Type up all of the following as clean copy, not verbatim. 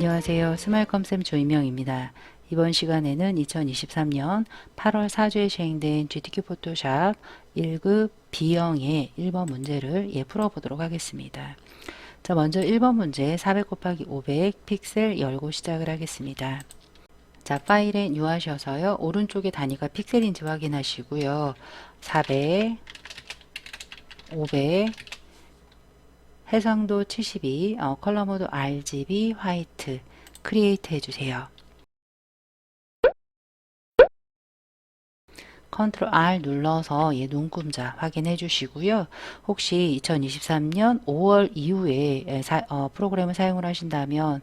안녕하세요. 스마일컴쌤 조이명입니다. 이번 시간에는 2023년 8월 4주에 시행된 GTK 포토샵 1급 B형의 1번 문제를 풀어보도록 하겠습니다. 자, 먼저 1번 문제 400 곱하기 500 픽셀 열고 시작을 하겠습니다. 자, 파일에 뉴하셔서요. 오른쪽에 단위가 픽셀인지 확인하시고요. 400, 500, 해상도 72, 컬러 모드 RGB, 화이트, 크리에이트 해주세요. 컨트롤 R 눌러서 눈금자 확인해 주시고요. 혹시 2023년 5월 이후에 프로그램을 사용을 하신다면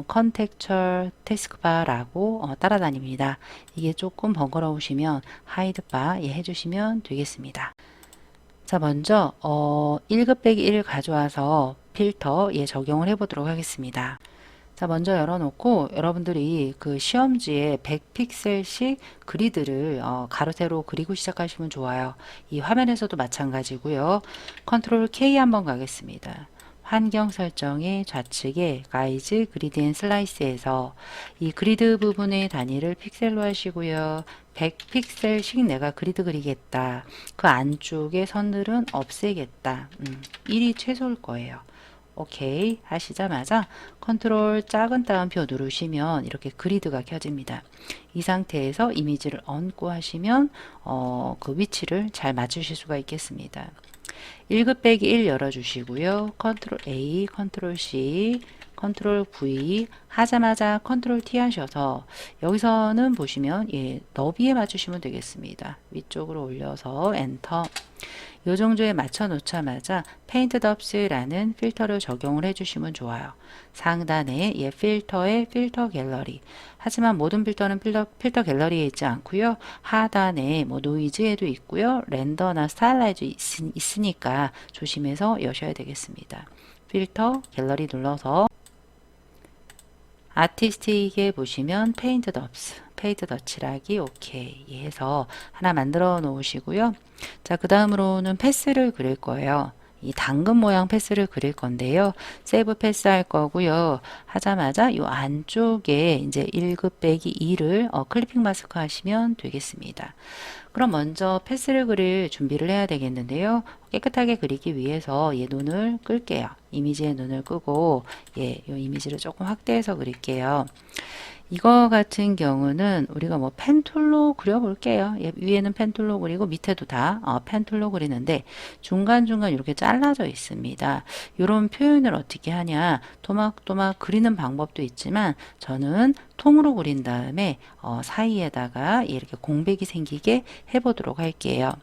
컨텍처 태스크바라고 따라다닙니다. 이게 조금 번거로우시면 하이드바 해주시면 되겠습니다. 자, 먼저 1급 빼기 1 가져와서 필터 적용을 해 보도록 하겠습니다. 자, 먼저 열어놓고 여러분들이 그 시험지에 100픽셀씩 그리드를 가로 세로 그리고 시작하시면 좋아요. 이 화면에서도 마찬가지고요. 컨트롤 K 한번 가겠습니다. 환경 설정의 좌측에 가이즈 그리드 앤 슬라이스에서 이 그리드 부분의 단위를 픽셀로 하시고요. 100픽셀씩 내가 그리드 그리겠다. 그 안쪽에 선들은 없애겠다. 1이 최소일 거예요. 오케이 하시자마자 컨트롤 작은 따옴표 누르시면 이렇게 그리드가 켜집니다. 이 상태에서 이미지를 얹고 하시면 그 위치를 잘 맞추실 수가 있겠습니다. 1급 빼기 1 열어주시고요. 컨트롤 A, 컨트롤 C, 컨트롤 V 하자마자 컨트롤 T 하셔서 여기서는 보시면 너비에 맞추시면 되겠습니다. 위쪽으로 올려서 엔터. 요 정도에 맞춰 놓자마자 페인트 덥스라는 필터를 적용을 해주시면 좋아요. 상단에 필터의 필터 갤러리. 하지만 모든 필터는 필터 갤러리에 있지 않고요. 하단에 노이즈에도 있고요. 렌더나 스타일라이즈 있으니까 조심해서 여셔야 되겠습니다. 필터 갤러리 눌러서 아티스틱에 보시면 페인트 덥스, 페인트 덧칠하기 오케이 해서 하나 만들어 놓으시고요. 자, 그 다음으로는 패스를 그릴 거예요. 이 당근 모양 패스를 그릴 건데요. 세이브 패스 할 거고요. 하자마자 요 안쪽에 이제 1급 빼기 2를 클리핑 마스크 하시면 되겠습니다. 그럼 먼저 패스를 그릴 준비를 해야 되겠는데요. 깨끗하게 그리기 위해서 눈을 끌게요. 이미지에 눈을 끄고 요 이미지를 조금 확대해서 그릴게요. 이거 같은 경우는 우리가 펜툴로 그려볼게요. 위에는 펜툴로 그리고 밑에도 다 펜툴로 그리는데 중간중간 이렇게 잘라져 있습니다. 이런 표현을 어떻게 하냐, 토막토막 그리는 방법도 있지만 저는 통으로 그린 다음에 사이에다가 이렇게 공백이 생기게 해보도록 할게요.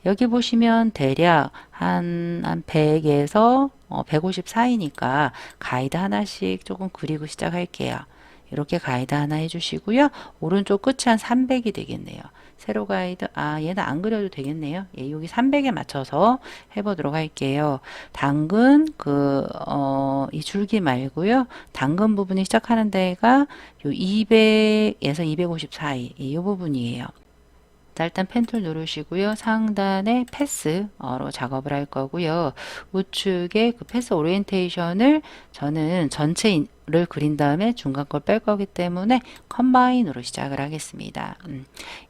여기 보시면 대략 한 100에서 150 사이니까 가이드 하나씩 조금 그리고 시작할게요. 이렇게 가이드 하나 해주시고요. 오른쪽 끝이 한 300이 되겠네요. 세로 가이드, 얘는 안 그려도 되겠네요. 여기 300에 맞춰서 해보도록 할게요. 당근, 이 줄기 말고요. 당근 부분이 시작하는 데가 요 200에서 250 사이, 이 부분이에요. 자, 일단 펜툴 누르시고요. 상단에 패스로 작업을 할 거고요. 우측에 그 패스 오리엔테이션을 저는 전체를 그린 다음에 중간 걸 뺄 거기 때문에 컴바인으로 시작을 하겠습니다.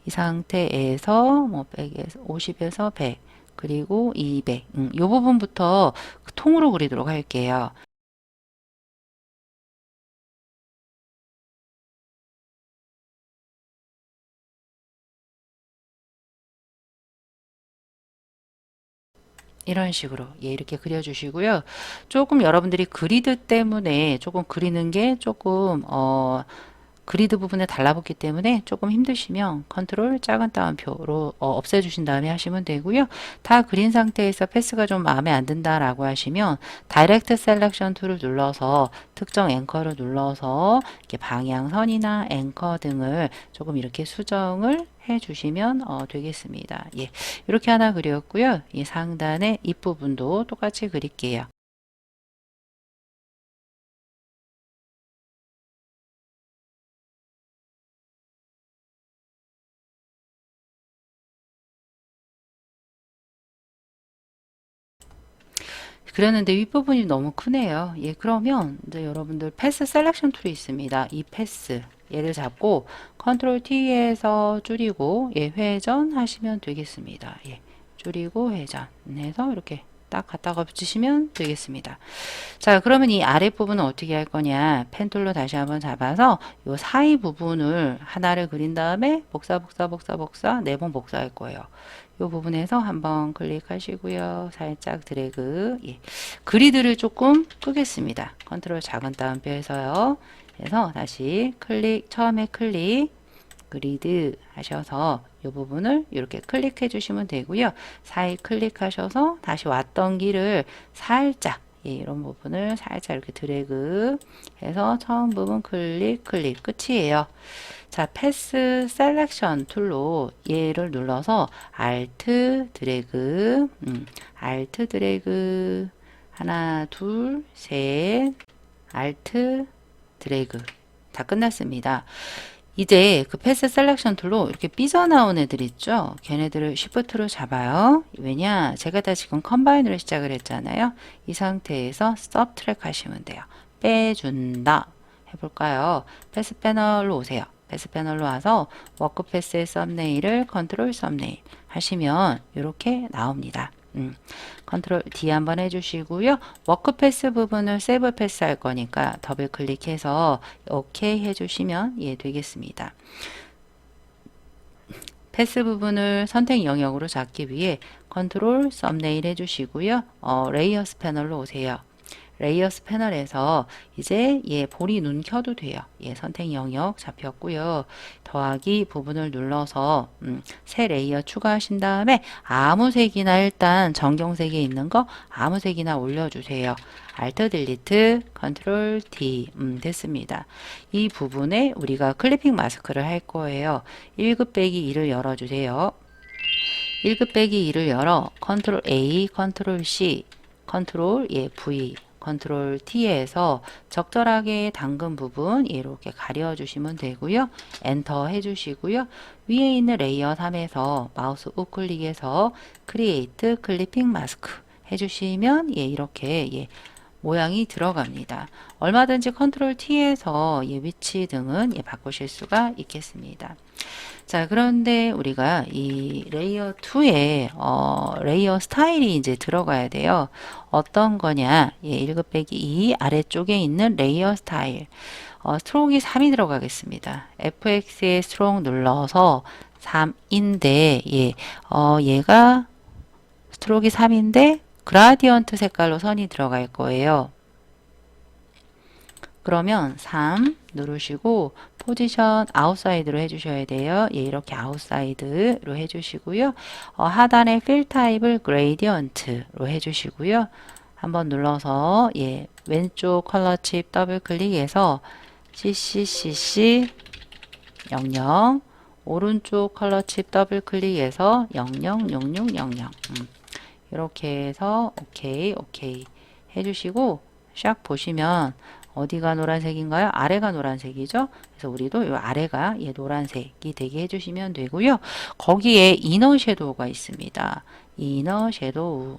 이 상태에서 100에서 50에서 100 그리고 200 이 부분부터 통으로 그리도록 할게요. 이런 식으로 이렇게 그려주시고요. 조금 여러분들이 그리드 때문에 조금 그리는 게 조금 그리드 부분에 달라붙기 때문에 조금 힘드시면 컨트롤 작은 따옴표로 없애주신 다음에 하시면 되고요. 다 그린 상태에서 패스가 좀 마음에 안 든다라고 하시면 다이렉트 셀렉션 툴을 눌러서 특정 앵커를 눌러서 이렇게 방향선이나 앵커 등을 조금 이렇게 수정을 해주시면 되겠습니다. 이렇게 하나 그렸고요. 이 상단의 입부분도 똑같이 그릴게요. 그랬는데 윗부분이 너무 크네요. 예, 그러면 이제 여러분들 패스 셀렉션 툴이 있습니다. 이 패스 얘를 잡고 컨트롤 T에서 줄이고 예, 회전 하시면 되겠습니다. 예, 줄이고 회전 해서 이렇게 딱 갖다가 붙이시면 되겠습니다. 자, 그러면 이 아랫부분은 어떻게 할 거냐? 펜툴로 다시 한번 잡아서 요 사이 부분을 하나를 그린 다음에 복사 네 번 복사할 거예요. 요 부분에서 한번 클릭하시고요. 살짝 드래그. 예. 그리드를 조금 끄겠습니다. 컨트롤 작은 따옴표 해서요. 그래서 다시 클릭, 처음에 클릭, 그리드 하셔서 이 부분을 이렇게 클릭해 주시면 되고요. 사이 클릭하셔서 다시 왔던 길을 살짝 예, 이런 부분을 살짝 이렇게 드래그 해서 처음 부분 클릭 끝이에요. 자, 패스 셀렉션 툴로 얘를 눌러서 Alt 드래그 Alt 드래그 하나 둘 셋 Alt 드래그 다 끝났습니다. 이제 그 패스 셀렉션 툴로 이렇게 삐져나온 애들 있죠? 걔네들을 Shift로 잡아요. 왜냐? 제가 다 지금 컴바인으로 시작을 했잖아요. 이 상태에서 서브트랙 하시면 돼요. 빼준다. 해볼까요? 패스 패널로 오세요. 패스 패널로 와서 워크 패스의 썸네일을 컨트롤 썸네일 하시면 이렇게 나옵니다. 컨트롤 D 한번 해주시고요. 워크 패스 부분을 세이브 패스 할 거니까 더블 클릭해서 OK 해주시면 예, 되겠습니다. 패스 부분을 선택 영역으로 잡기 위해 컨트롤 썸네일 해주시고요. 레이어스 패널로 오세요. 레이어스 패널에서 이제 예, 볼이 눈 켜도 돼요. 예, 선택 영역 잡혔고요. 더하기 부분을 눌러서 새 레이어 추가하신 다음에 아무 색이나 일단 정경색에 있는 거 아무 색이나 올려주세요. Alt 딜리트 컨트롤 D 됐습니다. 이 부분에 우리가 클리핑 마스크를 할 거예요. 1급 빼기 2를 열어주세요. 1급 빼기 2를 열어 컨트롤 A 컨트롤 C 컨트롤 예, V 컨트롤 T에서 적절하게 당근 부분 이렇게 가려주시면 되고요. 엔터 해주시고요. 위에 있는 레이어 3에서 마우스 우클릭해서 크리에이트 클리핑 마스크 해주시면 예, 이렇게 예, 모양이 들어갑니다. 얼마든지 컨트롤 T에서 예, 위치 등은 예, 바꾸실 수가 있겠습니다. 자, 그런데 우리가 이 레이어 2에 레이어 스타일이 이제 들어가야 돼요. 어떤 거냐? 예, 1급 빼기 2 아래쪽에 있는 레이어 스타일. 스트로크가 3이 들어가겠습니다. FX에 스트로크 눌러서 3인데 예, 얘가 스트로크가 3인데 그라디언트 색깔로 선이 들어갈 거예요. 그러면 3 누르시고 포지션 아웃사이드로 해주셔야 돼요. 예, 이렇게 아웃사이드로 해주시고요. 하단에 필 타입을 그레이디언트로 해주시고요. 한번 눌러서 예, 왼쪽 컬러 칩 더블 클릭해서 CCCC 00 오른쪽 컬러 칩 더블 클릭해서 006600 이렇게 해서 오케이 해주시고 샥 보시면 어디가 노란색인가요? 아래가 노란색이죠. 그래서 우리도 이 아래가 예, 노란색이 되게 해주시면 되고요. 거기에 이너 섀도우가 있습니다. 이너 섀도우.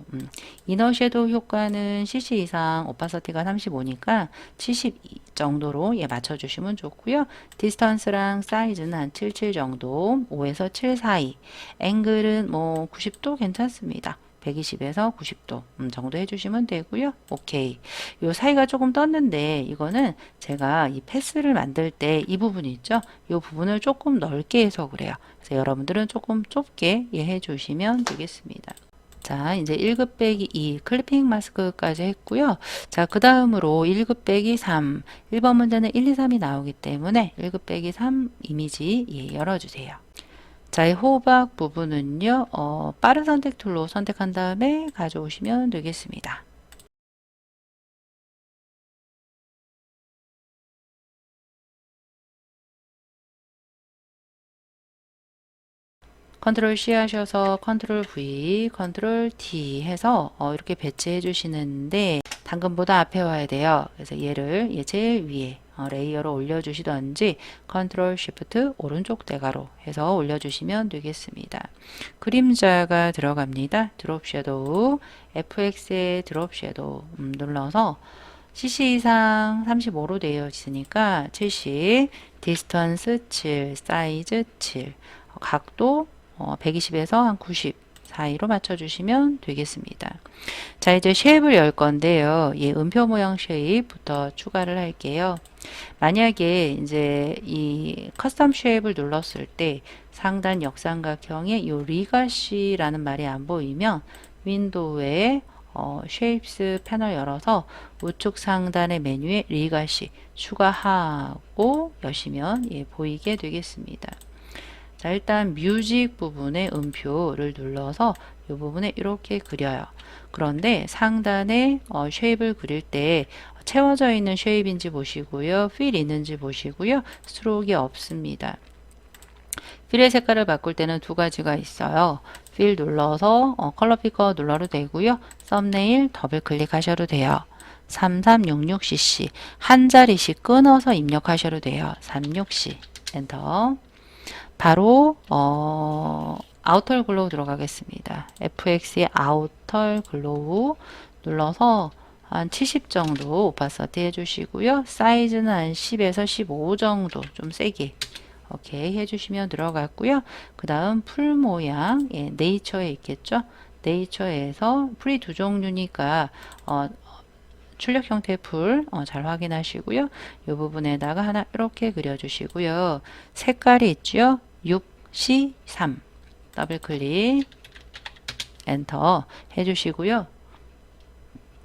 이너 섀도우 효과는 CC 이상 오파서티가 35니까 70 정도로 예, 맞춰주시면 좋고요. 디스턴스랑 사이즈는 한 77 정도, 5에서 7 사이. 앵글은 뭐 90도 괜찮습니다. 120에서 90도 정도 해주시면 되고요. 오케이. 요 사이가 조금 떴는데 이거는 제가 이 패스를 만들 때 이 부분 있죠? 이 부분을 조금 넓게 해서 그래요. 그래서 여러분들은 조금 좁게 예, 해주시면 되겠습니다. 자, 이제 1급 빼기 2 클리핑 마스크까지 했고요. 자, 그 다음으로 1급 빼기 3 1번 문제는 1, 2, 3이 나오기 때문에 1급 빼기 3 이미지 예, 열어주세요. 자, 이 호박 부분은요, 빠른 선택 툴로 선택한 다음에 가져오시면 되겠습니다. 컨트롤 C 하셔서 컨트롤 V, 컨트롤 D 해서 이렇게 배치해 주시는데 당근보다 앞에 와야 돼요. 그래서 얘를 제일 위에 레이어로 올려주시던지 컨트롤 쉬프트 오른쪽 대괄호 해서 올려주시면 되겠습니다. 그림자가 들어갑니다. 드롭 섀도우 FX의 드롭 섀도우 눌러서 CC 이상 35로 되어 있으니까 70, 디스턴스 7, 사이즈 7, 각도 120에서 한 90 사이로 맞춰주시면 되겠습니다. 자, 이제 쉐입을 열 건데요. 음표 모양 쉐입부터 추가를 할게요. 만약에 이제 이 커스텀 쉐입을 눌렀을 때 상단 역삼각형에 이 리가시라는 말이 안 보이면 윈도우에 쉐입스 패널 열어서 우측 상단의 메뉴에 리가시 추가하고 여시면 보이게 되겠습니다. 자, 일단 뮤직 부분의 음표를 눌러서 이 부분에 이렇게 그려요. 그런데 상단에 쉐입을 그릴 때 채워져 있는 쉐입인지 보시고요. 필 있는지 보시고요. 스트로크가 없습니다. 필의 색깔을 바꿀 때는 두 가지가 있어요. 필 눌러서 컬러 피커 눌러도 되고요. 썸네일 더블 클릭하셔도 돼요. 3366cc 한 자리씩 끊어서 입력하셔도 돼요. 36C 엔터. 바로 아우터 글로우 들어가겠습니다. FX의 아우터 글로우 눌러서 한 70 정도 오파서티 해주시고요. 사이즈는 한 10에서 15 정도 좀 세게 오케이 해주시면 들어갔고요. 그 다음 풀 모양 네이처에 있겠죠. 네이처에서 풀이 두 종류니까 출력 형태 풀 잘 확인하시고요. 이 부분에다가 하나 이렇게 그려주시고요. 색깔이 있죠. 6C3 더블 클릭 엔터 해주시고요.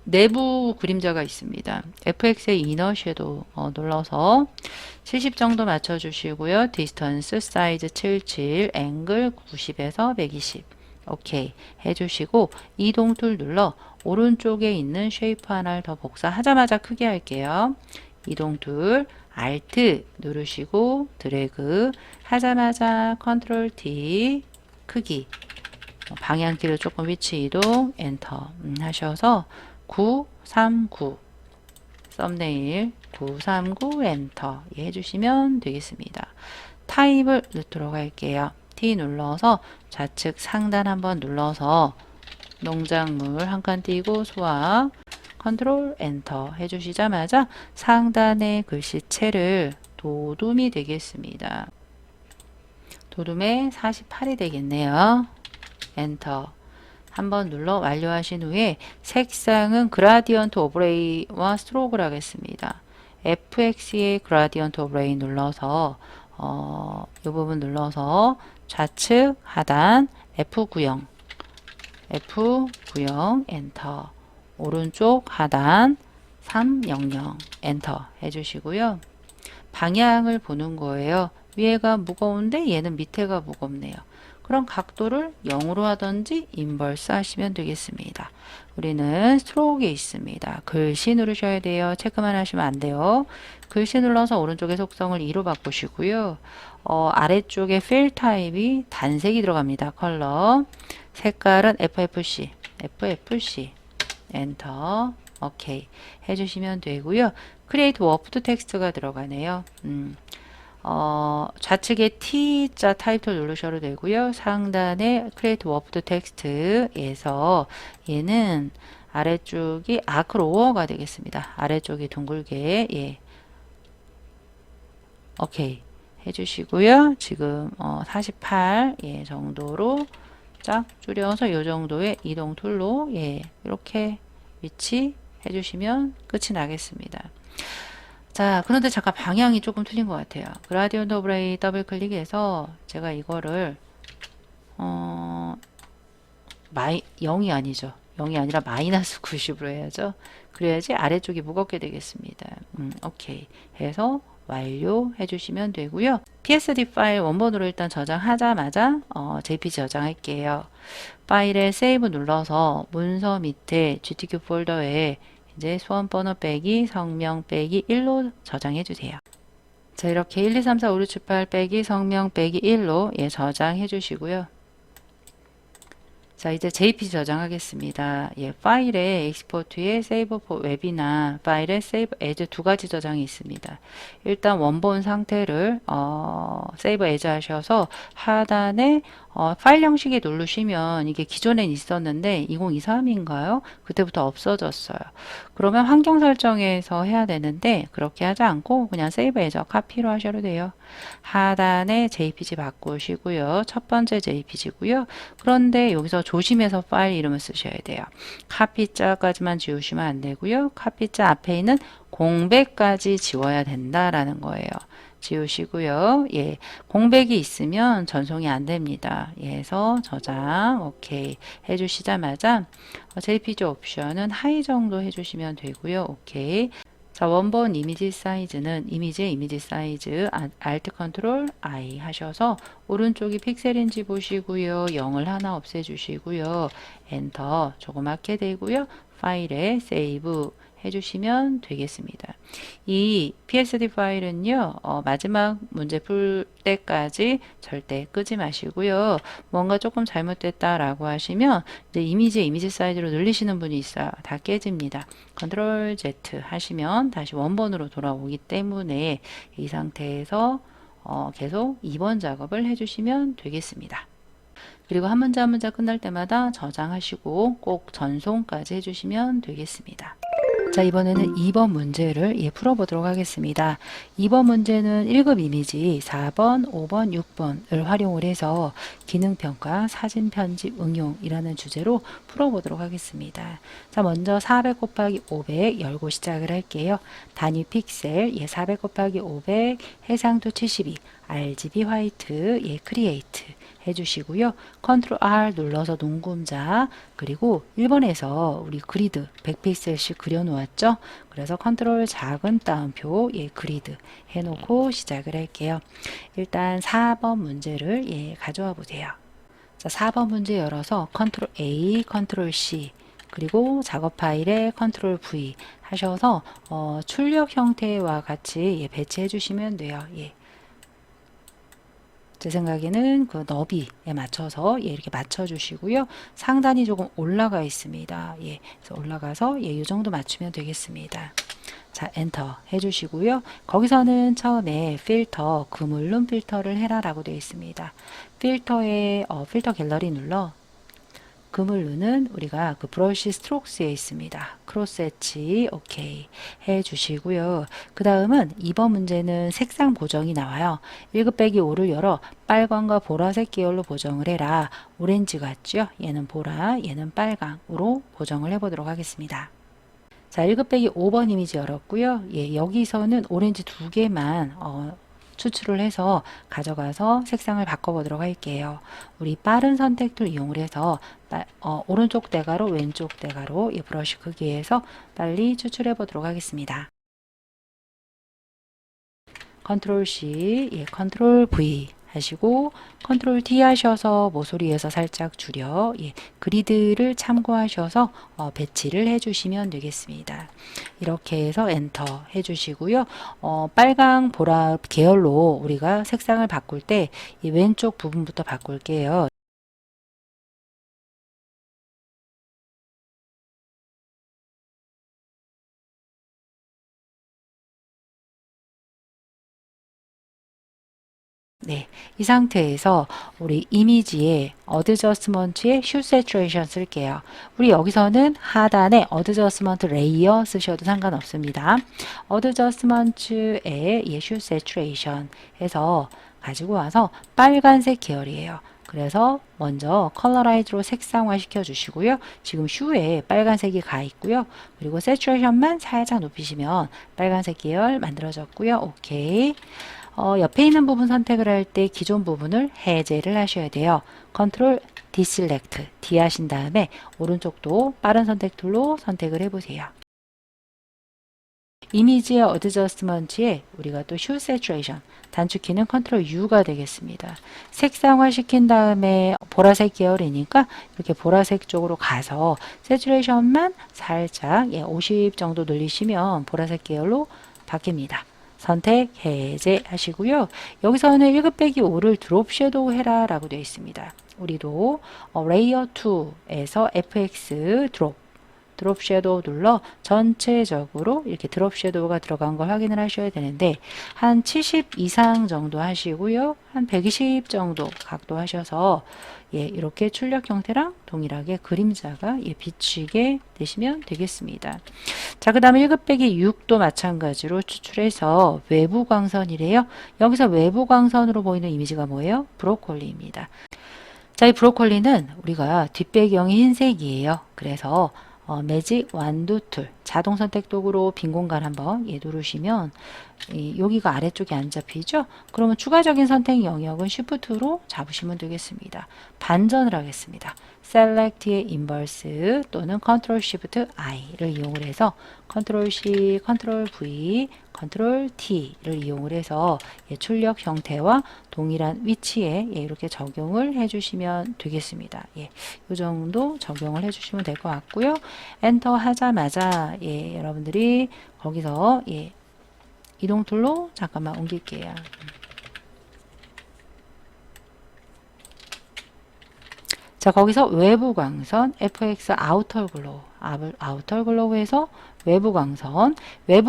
내부 그림자가 있습니다. FX의 이너 섀도우 눌러서 70 정도 맞춰주시고요. 디스턴스 사이즈 77 앵글 90에서 120 오케이 해주시고 이동 툴 눌러 오른쪽에 있는 쉐이프 하나를 더 복사하자마자 크게 할게요. 이동 툴 Alt 누르시고 드래그 하자마자 컨트롤 T 크기 방향키를 조금 위치 이동 엔터 하셔서 939 썸네일 939 엔터 해주시면 되겠습니다. 타입을 넣도록 할게요. T 눌러서 좌측 상단 한번 눌러서 농작물 한 칸 띄고 수학 컨트롤 엔터 해주시자마자 상단의 글씨체를 도둠이 되겠습니다. 도둠에 48이 되겠네요. 엔터 한번 눌러 완료하신 후에 색상은 그라디언트 오브레이와 스트로크를 하겠습니다. FX의 그라디언트 오브레이 눌러서 이 부분 눌러서 좌측 하단 F90 엔터 오른쪽 하단 300 엔터 해주시고요. 방향을 보는 거예요. 위에가 무거운데 얘는 밑에가 무겁네요. 그럼 각도를 0으로 하든지 인버스 하시면 되겠습니다. 우리는 스트로크에 있습니다. 글씨 누르셔야 돼요. 체크만 하시면 안 돼요. 글씨 눌러서 오른쪽의 속성을 2로 바꾸시고요. 아래쪽에 필 타입이 단색이 들어갑니다. 컬러 색깔은 FFC 엔터 오케이 해주시면 되고요. 크리에이트 워프드 텍스트가 들어가네요. 좌측에 T자 타입을 누르셔도 되고요. 상단에 크리에이트 워프드 텍스트에서 얘는 아래쪽이 아크로어가 되겠습니다. 아래쪽이 둥글게 오케이 해주시고요. 지금 48 정도로 쫙 줄여서 이 정도의 이동 툴로 이렇게 위치 해주시면 끝이 나겠습니다. 자, 그런데 잠깐 방향이 조금 틀린 것 같아요. 그라디언트 오브레이 더블 클릭해서 제가 이거를 0이 아니죠. 0이 아니라 마이너스 90으로 해야죠. 그래야지 아래쪽이 무겁게 되겠습니다. 오케이 해서 완료 해주시면 되고요. PSD 파일 원본으로 일단 저장하자마자 JPG 저장할게요. 파일에 세이브 눌러서 문서 밑에 GTQ 폴더에 이제 수험 번호 빼기 성명 빼기 1로 저장해 주세요. 자, 이렇게 1, 2, 3, 4, 5, 6, 7, 8 빼기 성명 빼기 1로 저장해 주시고요. 자, 이제 JPG 저장하겠습니다. 예, 파일에 익스포트에 Save for Web이나 파일에 Save as 두 가지 저장이 있습니다. 일단 원본 상태를 Save as 하셔서 하단에 파일 형식에 누르시면 이게 기존엔 있었는데 2023인가요? 그때부터 없어졌어요. 그러면 환경 설정에서 해야 되는데 그렇게 하지 않고 그냥 Save as 카피로 하셔도 돼요. 하단에 JPG 바꾸시고요. 첫 번째 JPG고요. 그런데 여기서 조심해서 파일 이름을 쓰셔야 돼요. 카피자까지만 지우시면 안 되고요. 카피자 앞에 있는 공백까지 지워야 된다라는 거예요. 지우시고요. 예, 공백이 있으면 전송이 안 됩니다. 예, 해서 저장 오케이 해주시자마자 JPG 옵션은 하이 정도 해주시면 되고요. 오케이. 자, 원본 이미지 사이즈는 이미지 사이즈 Alt 컨트롤 I 하셔서 오른쪽이 픽셀인지 보시고요. 0을 하나 없애주시고요. 엔터 조그맣게 되고요. 파일에 세이브 해주시면 되겠습니다. 이 PSD 파일은요, 마지막 문제 풀 때까지 절대 끄지 마시고요. 뭔가 조금 잘못됐다라고 하시면 이제 이미지 사이즈로 늘리시는 분이 있어요. 다 깨집니다. 컨트롤 Z 하시면 다시 원본으로 돌아오기 때문에 이 상태에서 계속 2번 작업을 해주시면 되겠습니다. 그리고 한 문제 한 문제 끝날 때마다 저장하시고 꼭 전송까지 해주시면 되겠습니다. 자, 이번에는 2번 문제를 풀어보도록 하겠습니다. 2번 문제는 1급 이미지 4번, 5번, 6번을 활용을 해서 기능평가, 사진 편집 응용이라는 주제로 풀어보도록 하겠습니다. 자, 먼저 400 곱하기 500 열고 시작을 할게요. 단위 픽셀 400 곱하기 500 해상도 72 RGB 화이트 크리에이트 해주시고요. 컨트롤 R 눌러서 눈금자 그리고 1번에서 우리 그리드 100픽셀씩 그려놓았죠. 그래서 컨트롤 작은 따옴표 그리드 해놓고 시작을 할게요. 일단 4번 문제를 가져와 보세요. 자, 4번 문제 열어서 컨트롤 A, 컨트롤 C 그리고 작업 파일에 컨트롤 V 하셔서 출력 형태와 같이 배치해 주시면 돼요. 제 생각에는 그 너비에 맞춰서 이렇게 맞춰 주시고요. 상단이 조금 올라가 있습니다. 그래서 올라가서 이 정도 맞추면 되겠습니다. 자, 엔터 해주시고요. 거기서는 처음에 필터, 그물룸 필터를 해라라고 되어 있습니다. 필터에 필터 갤러리 눌러 그물루는 우리가 그 브러쉬 스트로크스에 있습니다. 크로스 엣지 오케이 해주시고요. 그 다음은 2번 문제는 색상 보정이 나와요. 1급 빼기 5를 열어 빨강과 보라색 계열로 보정을 해라. 오렌지 같죠? 얘는 보라, 얘는 빨강으로 보정을 해보도록 하겠습니다. 자, 1급 빼기 5번 이미지 열었고요. 여기서는 오렌지 2개만 추출을 해서 가져가서 색상을 바꿔보도록 할게요. 우리 빠른 선택 툴 이용을 해서 오른쪽 대가로 왼쪽 대가로 이 브러쉬 크기에서 빨리 추출해 보도록 하겠습니다. 컨트롤 C, 컨트롤 V 하시고 컨트롤 T 하셔서 모서리에서 살짝 줄여 그리드를 참고하셔서 배치를 해주시면 되겠습니다. 이렇게 해서 엔터 해주시고요. 빨강, 보라 계열로 우리가 색상을 바꿀 때 이 왼쪽 부분부터 바꿀게요. 이 상태에서 우리 이미지에 어드저스먼트에 Hue Saturation 쓸게요. 우리 여기서는 하단에 어드저스먼트 레이어 쓰셔도 상관없습니다. 어드저스먼트에 Hue Saturation 해서 가지고 와서 빨간색 계열이에요. 그래서 먼저 컬러라이즈로 색상화 시켜 주시고요. 지금 슈에 빨간색이 가 있고요. 그리고 세츄레이션만 살짝 높이시면 빨간색 계열 만들어졌고요. 오케이. 옆에 있는 부분 선택을 할 때 기존 부분을 해제를 하셔야 돼요. 컨트롤 디셀렉트 D 하신 다음에 오른쪽도 빠른 선택 툴로 선택을 해보세요. 이미지의 어드저스먼트에 우리가 또 Hue Saturation 단축키는 컨트롤 U가 되겠습니다. 색상화 시킨 다음에 보라색 계열이니까 이렇게 보라색 쪽으로 가서 세츄레이션만 살짝 50 정도 늘리시면 보라색 계열로 바뀝니다. 선택 해제 하시고요. 여기서는 1급 빼기 5를 드롭 섀도우 해라 라고 되어 있습니다. 우리도 레이어 2에서 FX 드롭 섀도우 눌러 전체적으로 이렇게 드롭 섀도우가 들어간 걸 확인을 하셔야 되는데 한 70 이상 정도 하시고요. 한 120 정도 각도 하셔서 예, 이렇게 출력 형태랑 동일하게 그림자가 예, 비치게 되시면 되겠습니다. 자, 그 다음에 1급 빼기 6도 마찬가지로 추출해서 외부 광선이래요. 여기서 외부 광선으로 보이는 이미지가 뭐예요? 브로콜리입니다. 자, 이 브로콜리는 우리가 뒷배경이 흰색이에요. 그래서 매직 완두 툴 자동 선택 도구로 빈 공간 한번 누르시면 여기가 아래쪽에 안 잡히죠? 그러면 추가적인 선택 영역은 Shift로 잡으시면 되겠습니다. 반전을 하겠습니다. Select의 인버스 또는 Ctrl Shift I를 이용을 해서 Ctrl C, Ctrl V, Ctrl T를 이용을 해서 출력 형태와 동일한 위치에 이렇게 적용을 해주시면 되겠습니다. 이 정도 적용을 해주시면 될 것 같고요. 엔터 하자마자 여러분들이 거기서 이동 툴로 잠깐만 옮길게요. 자, 거기서 외부 광선 FX 아우터 글로우에서 외부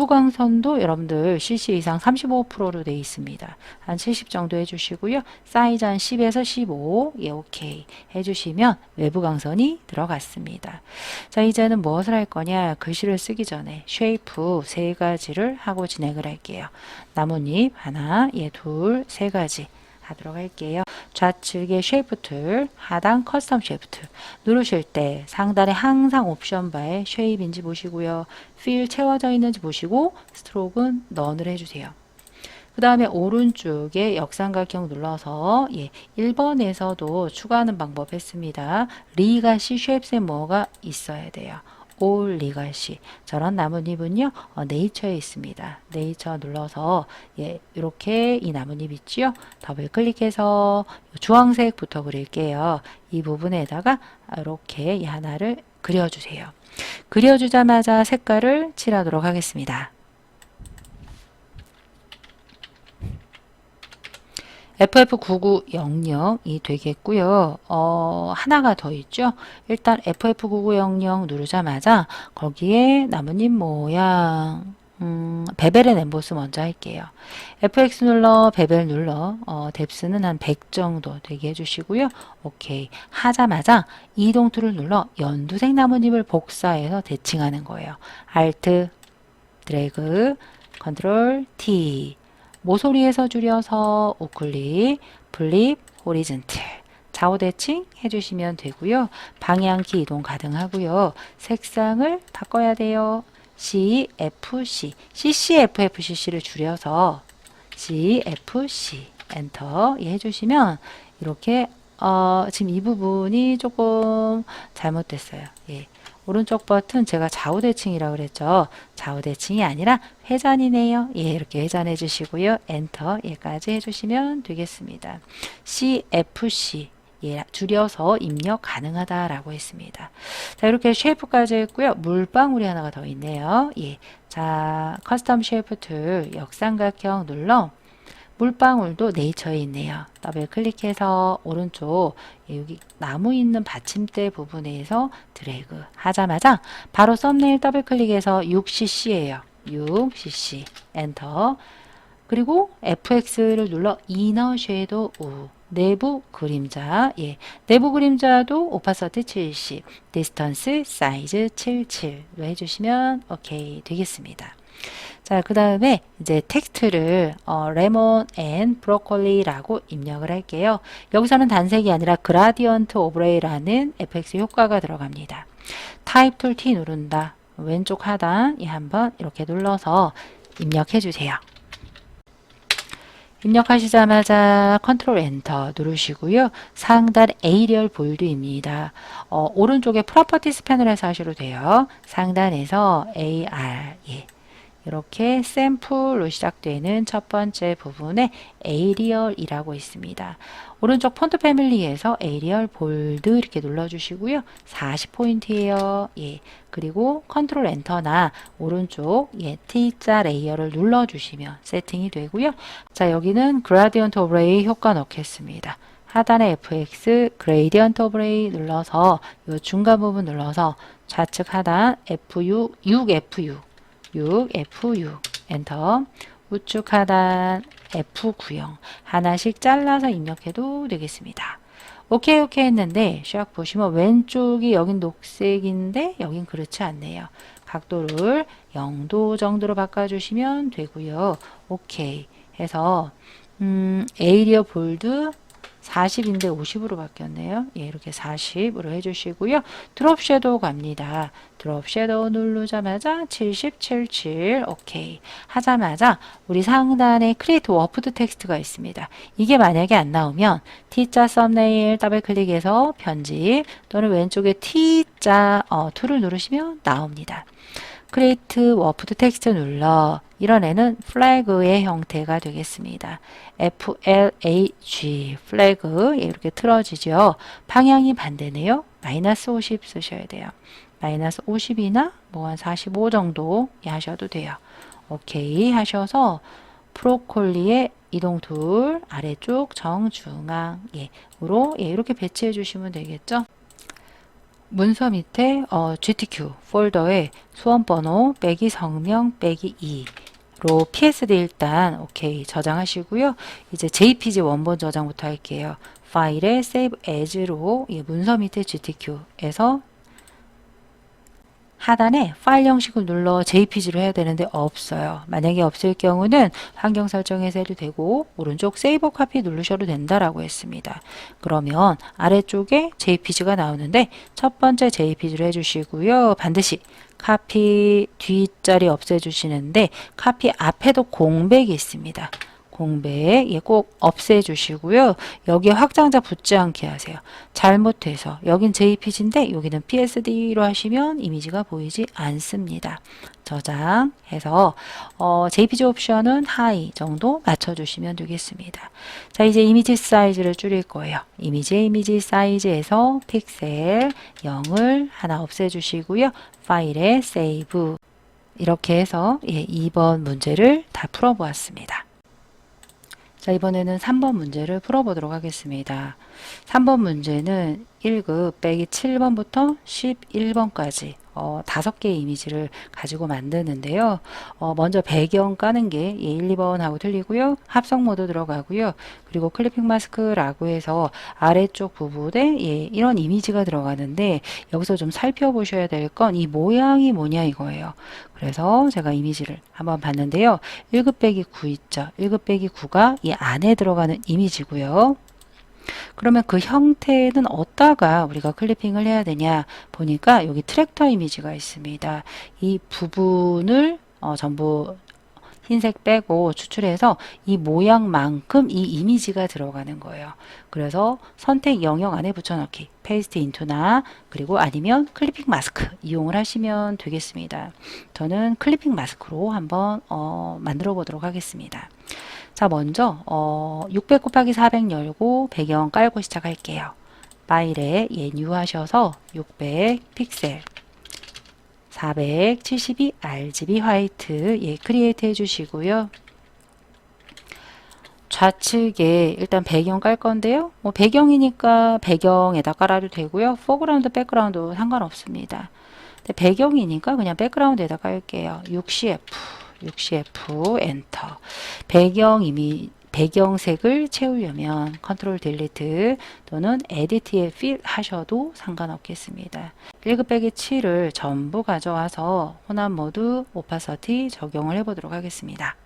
광선도 여러분들 CC 이상 35%로 되어 있습니다. 한 70 정도 해주시고요. 사이즈 한 10에서 15 오케이 해주시면 외부 광선이 들어갔습니다. 자, 이제는 무엇을 할 거냐? 글씨를 쓰기 전에 쉐이프 3가지를 하고 진행을 할게요. 나뭇잎 하나, 둘, 3가지 하도록 할게요. 좌측에 쉐이프 툴, 하단 커스텀 쉐이프 툴 누르실 때 상단에 항상 옵션 바에 쉐입인지 보시고요. 필 채워져 있는지 보시고 스트로크는 넌을 해주세요. 그 다음에 오른쪽에 역삼각형 눌러서 1번에서도 추가하는 방법 했습니다. 리가시 쉐입스에 뭐가 있어야 돼요. 올 리가시 저런 나뭇잎은요 네이처에 있습니다. 네이처 눌러서 이렇게 이 나뭇잎 있지요. 더블 클릭해서 주황색부터 그릴게요. 이 부분에다가 이렇게 하나를 그려주세요. 그려주자마자 색깔을 칠하도록 하겠습니다. FF9900이 되겠고요. 하나가 더 있죠. 일단 FF9900 누르자마자 거기에 나뭇잎 모양 베벨의 엠보스 먼저 할게요. FX 눌러 베벨 눌러 뎁스는 한 100 정도 되게 해주시고요. 오케이 하자마자 이동 툴을 눌러 연두색 나뭇잎을 복사해서 대칭하는 거예요. Alt 드래그 컨트롤 T 모서리에서 줄여서 우클릭, 플립, 호리즌틀 좌우 대칭 해주시면 되고요. 방향키 이동 가능하고요. 색상을 바꿔야 돼요. CFC, CCFFCC를 줄여서 CFC 엔터 해주시면 이렇게 지금 이 부분이 조금 잘못됐어요. 오른쪽 버튼 제가 좌우 대칭이라고 그랬죠. 좌우 대칭이 아니라 회전이네요. 이렇게 회전해 주시고요. 엔터 얘까지 해주시면 되겠습니다. CFC 줄여서 입력 가능하다라고 했습니다. 자, 이렇게 쉐이프까지 했고요. 물방울이 하나가 더 있네요. 자, 커스텀 쉐이프 툴 역삼각형 눌러 물방울도 네이처에 있네요. 더블 클릭해서 오른쪽 여기 나무 있는 받침대 부분에서 드래그 하자마자 바로 썸네일 더블 클릭해서 6cc예요. 6cc 엔터 그리고 FX를 눌러 이너 섀도우 내부 그림자 내부 그림자도 오파서티 70 디스턴스 사이즈 77로 해주시면 오케이 되겠습니다. 자, 그 다음에 이제 텍스트를 레몬 앤 브로콜리라고 입력을 할게요. 여기서는 단색이 아니라 그라디언트 오브레이라는 FX 효과가 들어갑니다. 타입 툴 T 누른다. 왼쪽 하단 한번 이렇게 눌러서 입력해 주세요. 입력하시자마자 컨트롤 엔터 누르시고요. 상단 에이리얼 볼드입니다. 오른쪽에 프로퍼티스 패널에서 하셔도 돼요. 상단에서 AR 이렇게 샘플로 시작되는 첫 번째 부분에 에이리얼이라고 있습니다. 오른쪽 폰트 패밀리에서 에이리얼 볼드 이렇게 눌러주시고요. 40포인트예요. 예. 그리고 컨트롤 엔터나 오른쪽 T자 레이어를 눌러주시면 세팅이 되고요. 자, 여기는 그라디언트 오브레이 효과 넣겠습니다. 하단에 FX 그레이디언트 오브레이 눌러서 이 중간 부분 눌러서 좌측 하단 F6 6F6 엔터, 우측 하단 F90 하나씩 잘라서 입력해도 되겠습니다. 오케이 했는데 샥 보시면 왼쪽이 여긴 녹색인데 여긴 그렇지 않네요. 각도를 0도 정도로 바꿔주시면 되고요. 오케이 해서 에이리어 볼드 40인데 50으로 바뀌었네요. 예, 이렇게 40으로 해주시고요. 드롭 섀도우 갑니다. 드롭 섀도우 누르자마자 70, 77, 오케이. 하자마자 우리 상단에 크리에이트 워프드 텍스트가 있습니다. 이게 만약에 안 나오면 T자 썸네일 더블 클릭해서 편집 또는 왼쪽에 T자 툴을 누르시면 나옵니다. 크리에이트 워프드 텍스트 눌러 이런 애는 플래그의 형태가 되겠습니다. FLAG 플래그 이렇게 틀어지죠. 방향이 반대네요. 마이너스 50 쓰셔야 돼요. 마이너스 50이나 뭐 한 45 정도 하셔도 돼요. 오케이 하셔서 브로콜리의 이동 툴 아래쪽 정중앙 으로 이렇게 배치해 주시면 되겠죠. 문서 밑에 GTQ 폴더에 수험번호 빼기 성명 빼기 2로 PSD 일단 오케이 저장하시고요. 이제 JPG 원본 저장부터 할게요. 파일에 Save As로 문서 밑에 GTQ에서 하단에 파일 형식을 눌러 JPG로 해야 되는데 없어요. 만약에 없을 경우는 환경 설정에서 해도 되고 오른쪽 세이브 카피 누르셔도 된다라고 했습니다. 그러면 아래쪽에 JPG가 나오는데 첫 번째 JPG로 해주시고요. 반드시 카피 뒷자리 없애주시는데 카피 앞에도 공백이 있습니다. 공백 꼭 없애주시고요. 여기에 확장자 붙지 않게 하세요. 잘못해서 여긴 JPG인데 여기는 PSD로 하시면 이미지가 보이지 않습니다. 저장해서 JPG 옵션은 하이 정도 맞춰주시면 되겠습니다. 자, 이제 이미지 사이즈를 줄일 거예요. 이미지 사이즈에서 픽셀 0을 하나 없애주시고요. 파일에 세이브 이렇게 해서 2번 문제를 다 풀어보았습니다. 자, 이번에는 3번 문제를 풀어보도록 하겠습니다. 3번 문제는 1급 빼기 7번부터 11번까지 5개의 이미지를 가지고 만드는데요. 먼저 배경 까는 게 1, 2번하고 틀리고요. 합성 모드 들어가고요. 그리고 클리핑 마스크라고 해서 아래쪽 부분에 이런 이미지가 들어가는데 여기서 좀 살펴보셔야 될 건 이 모양이 뭐냐 이거예요. 그래서 제가 이미지를 한번 봤는데요. 1급 빼기 9 있죠. 1급 빼기 9가 이 안에 들어가는 이미지고요. 그러면 그 형태는 어디다가 우리가 클리핑을 해야 되냐 보니까 여기 트랙터 이미지가 있습니다. 이 부분을 전부 흰색 빼고 추출해서 이 모양만큼 이 이미지가 들어가는 거예요. 그래서 선택 영역 안에 붙여넣기, 페이스트 인투나 그리고 아니면 클리핑 마스크 이용을 하시면 되겠습니다. 저는 클리핑 마스크로 한번 만들어 보도록 하겠습니다. 자, 먼저 600 곱하기 400 열고 배경 깔고 시작할게요. 파일에 뉴 하셔서 600 픽셀 472 RGB 화이트 크리에이트 해주시고요. 좌측에 일단 배경 깔 건데요. 뭐 배경이니까 배경에다 깔아도 되고요. 포그라운드, 백그라운드 상관없습니다. 근데 배경이니까 그냥 백그라운드에다 깔게요. 6CF 엔터. 배경색을 채우려면 컨트롤 딜리트 또는 에디트에 필 하셔도 상관없겠습니다. 1급 빼기 7을 전부 가져와서 혼합 모드 오파서티 적용을 해보도록 하겠습니다.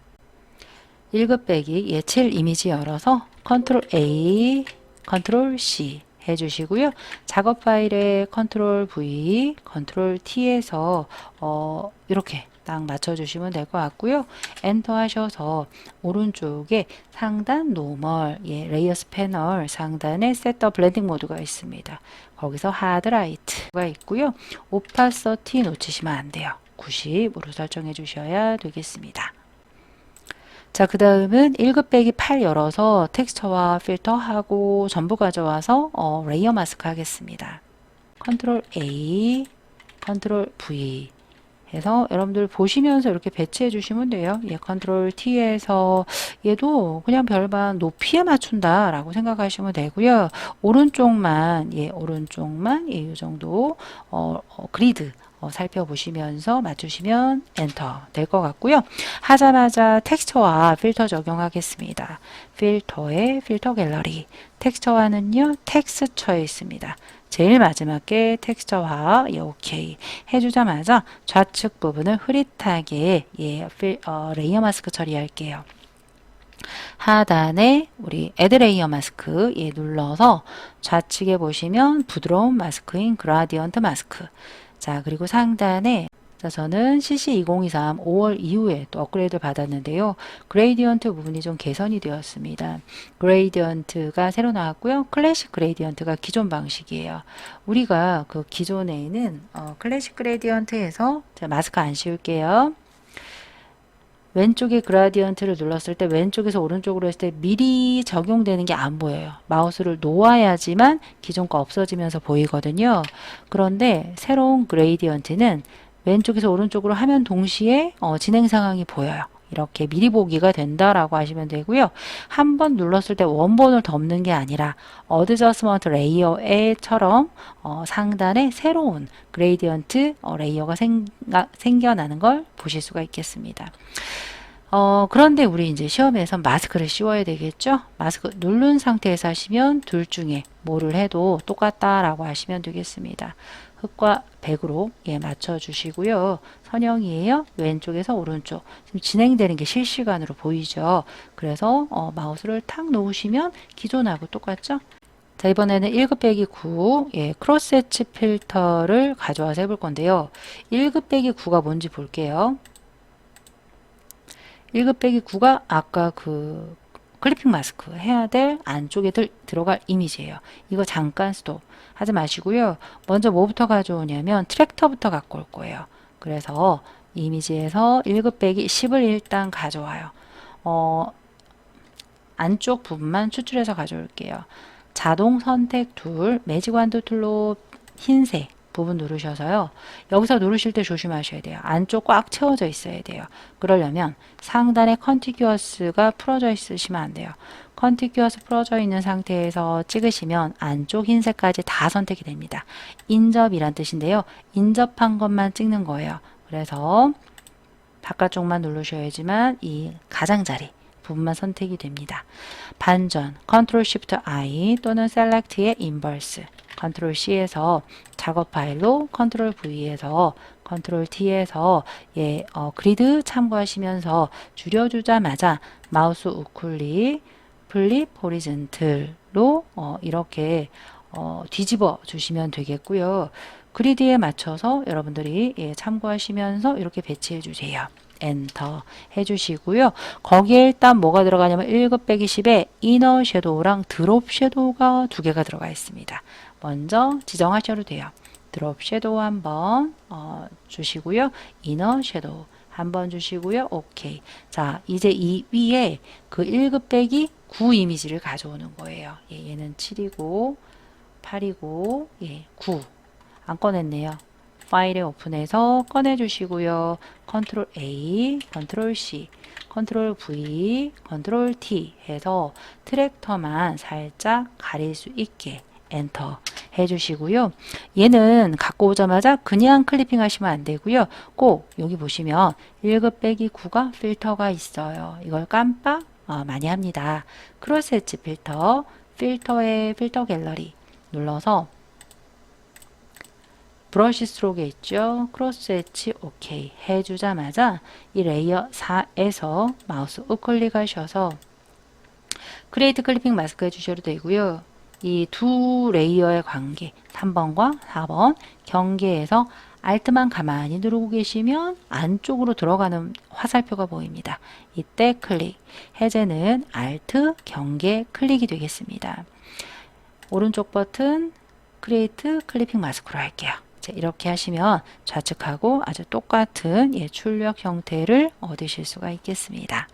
1급 빼기 7 이미지 열어서 컨트롤 A, 컨트롤 C 해주시고요. 작업 파일에 컨트롤 V, 컨트롤 T에서 이렇게 딱 맞춰주시면 될 것 같고요. 엔터 하셔서 오른쪽에 상단 노멀, 레이어스 패널 상단에 셋업 블렌딩 모드가 있습니다. 거기서 하드 라이트가 있고요. 오파서티 놓치시면 안 돼요. 90으로 설정해 주셔야 되겠습니다. 자, 그 다음은 1급 빼기 8 열어서 텍스처와 필터하고 전부 가져와서 레이어 마스크 하겠습니다. 컨트롤 A, 컨트롤 V 해서 여러분들 보시면서 이렇게 배치해 주시면 돼요. 컨트롤 T에서 얘도 그냥 별반 높이에 맞춘다 라고 생각하시면 되고요. 오른쪽만, 오른쪽만, 이 정도, 그리드. 살펴보시면서 맞추시면 엔터 될 것 같고요. 하자마자 텍스처와 필터 적용하겠습니다. 필터에 필터 갤러리. 텍스처와는요, 텍스처에 있습니다. 제일 마지막에 텍스처화 오케이 해주자마자 좌측 부분을 흐릿하게 레이어 마스크 처리할게요. 하단에 우리 애드 레이어 마스크 눌러서 좌측에 보시면 부드러운 마스크인 그라디언트 마스크. 자, 그리고 상단에 저는 CC2023 5월 이후에 또 업그레이드 받았는데요. 그레이디언트 부분이 좀 개선이 되었습니다. 그레이디언트가 새로 나왔고요. 클래식 그레이디언트가 기존 방식이에요. 우리가 그 기존에는 클래식 그레이디언트에서 마스크 안 씌울게요. 왼쪽에 그라디언트를 눌렀을 때 왼쪽에서 오른쪽으로 했을 때 미리 적용되는 게 안 보여요. 마우스를 놓아야지만 기존 거 없어지면서 보이거든요. 그런데 새로운 그레이디언트는 왼쪽에서 오른쪽으로 하면 동시에 진행 상황이 보여요. 이렇게 미리 보기가 된다라고 하시면 되고요. 한 번 눌렀을 때 원본을 덮는 게 아니라 어드저스먼트 레이어에처럼 상단에 새로운 그레이디언트 레이어가 생겨나는 걸 보실 수가 있겠습니다. 그런데 우리 이제 시험에서 마스크를 씌워야 되겠죠? 마스크 누른 상태에서 하시면 둘 중에 뭐를 해도 똑같다라고 하시면 되겠습니다. 흑과 백으로 맞춰 주시고요. 선형이에요. 왼쪽에서 오른쪽. 지금 진행되는 게 실시간으로 보이죠? 그래서 마우스를 탁 놓으시면 기존하고 똑같죠? 자, 이번에는 1급 빼기 9, 크로스 엣지 필터를 가져와서 해볼 건데요. 1급 빼기 9가 뭔지 볼게요. 1급 빼기 9가 아까 그 클리핑 마스크 해야 될 안쪽에 들어갈 이미지예요. 이거 잠깐 스톱 하지 마시고요. 먼저 뭐부터 가져오냐면 트랙터부터 갖고 올 거예요. 그래서 이미지에서 1급 빼기 10을 일단 가져와요. 안쪽 부분만 추출해서 가져올게요. 자동 선택 툴, 매직 완두 툴로 흰색 부분 누르셔서요. 여기서 누르실 때 조심하셔야 돼요. 안쪽 꽉 채워져 있어야 돼요. 그러려면 상단에 컨티규어스가 풀어져 있으시면 안 돼요. 컨티규어스 풀어져 있는 상태에서 찍으시면 안쪽 흰색까지 다 선택이 됩니다. 인접이란 뜻인데요. 인접한 것만 찍는 거예요. 그래서 바깥쪽만 누르셔야지만 이 가장자리 부분만 선택이 됩니다. 반전, Ctrl Shift I 또는 Select의 Inverse, Ctrl C에서 작업 파일로 Ctrl V에서 Ctrl T에서 그리드 참고하시면서 줄여주자마자 마우스 우클릭, 플립 호리즌틀로 이렇게 뒤집어 주시면 되겠고요. 그리드에 맞춰서 여러분들이 참고하시면서 이렇게 배치해 주세요. 엔터 해주시고요. 거기에 일단 뭐가 들어가냐면 1급 빼기 10에 이너 섀도우랑 드롭 섀도우가 두 개가 들어가 있습니다. 먼저 지정하셔도 돼요. 드롭 섀도우 한번 주시고요. 이너 섀도우 한번 주시고요. 오케이. 자, 이제 이 위에 그 1급 빼기 9 이미지를 가져오는 거예요. 얘는 7이고 8이고 9 안 꺼냈네요. 파일에 오픈해서 꺼내 주시고요. 컨트롤 A, 컨트롤 C, 컨트롤 V, 컨트롤 T 해서 트랙터만 살짝 가릴 수 있게 엔터 해주시고요. 얘는 갖고 오자마자 그냥 클리핑 하시면 안 되고요. 꼭 여기 보시면 1급 빼기 9가 필터가 있어요. 이걸 깜빡 많이 합니다. 크로스 엣지 필터, 필터의 필터 갤러리 눌러서 브러쉬 스트로크에 있죠. 크로스 엣지 오케이 해주자마자 이 레이어 4에서 마우스 우클릭 하셔서 크리에이트 클리핑 마스크 해주셔도 되고요. 이 두 레이어의 관계 3번과 4번 경계에서 Alt만 가만히 누르고 계시면 안쪽으로 들어가는 화살표가 보입니다. 이때 클릭. 해제는 Alt 경계 클릭이 되겠습니다. 오른쪽 버튼 크리에이트 클리핑 마스크로 할게요. 자, 이렇게 하시면 좌측하고 아주 똑같은 출력 형태를 얻으실 수가 있겠습니다.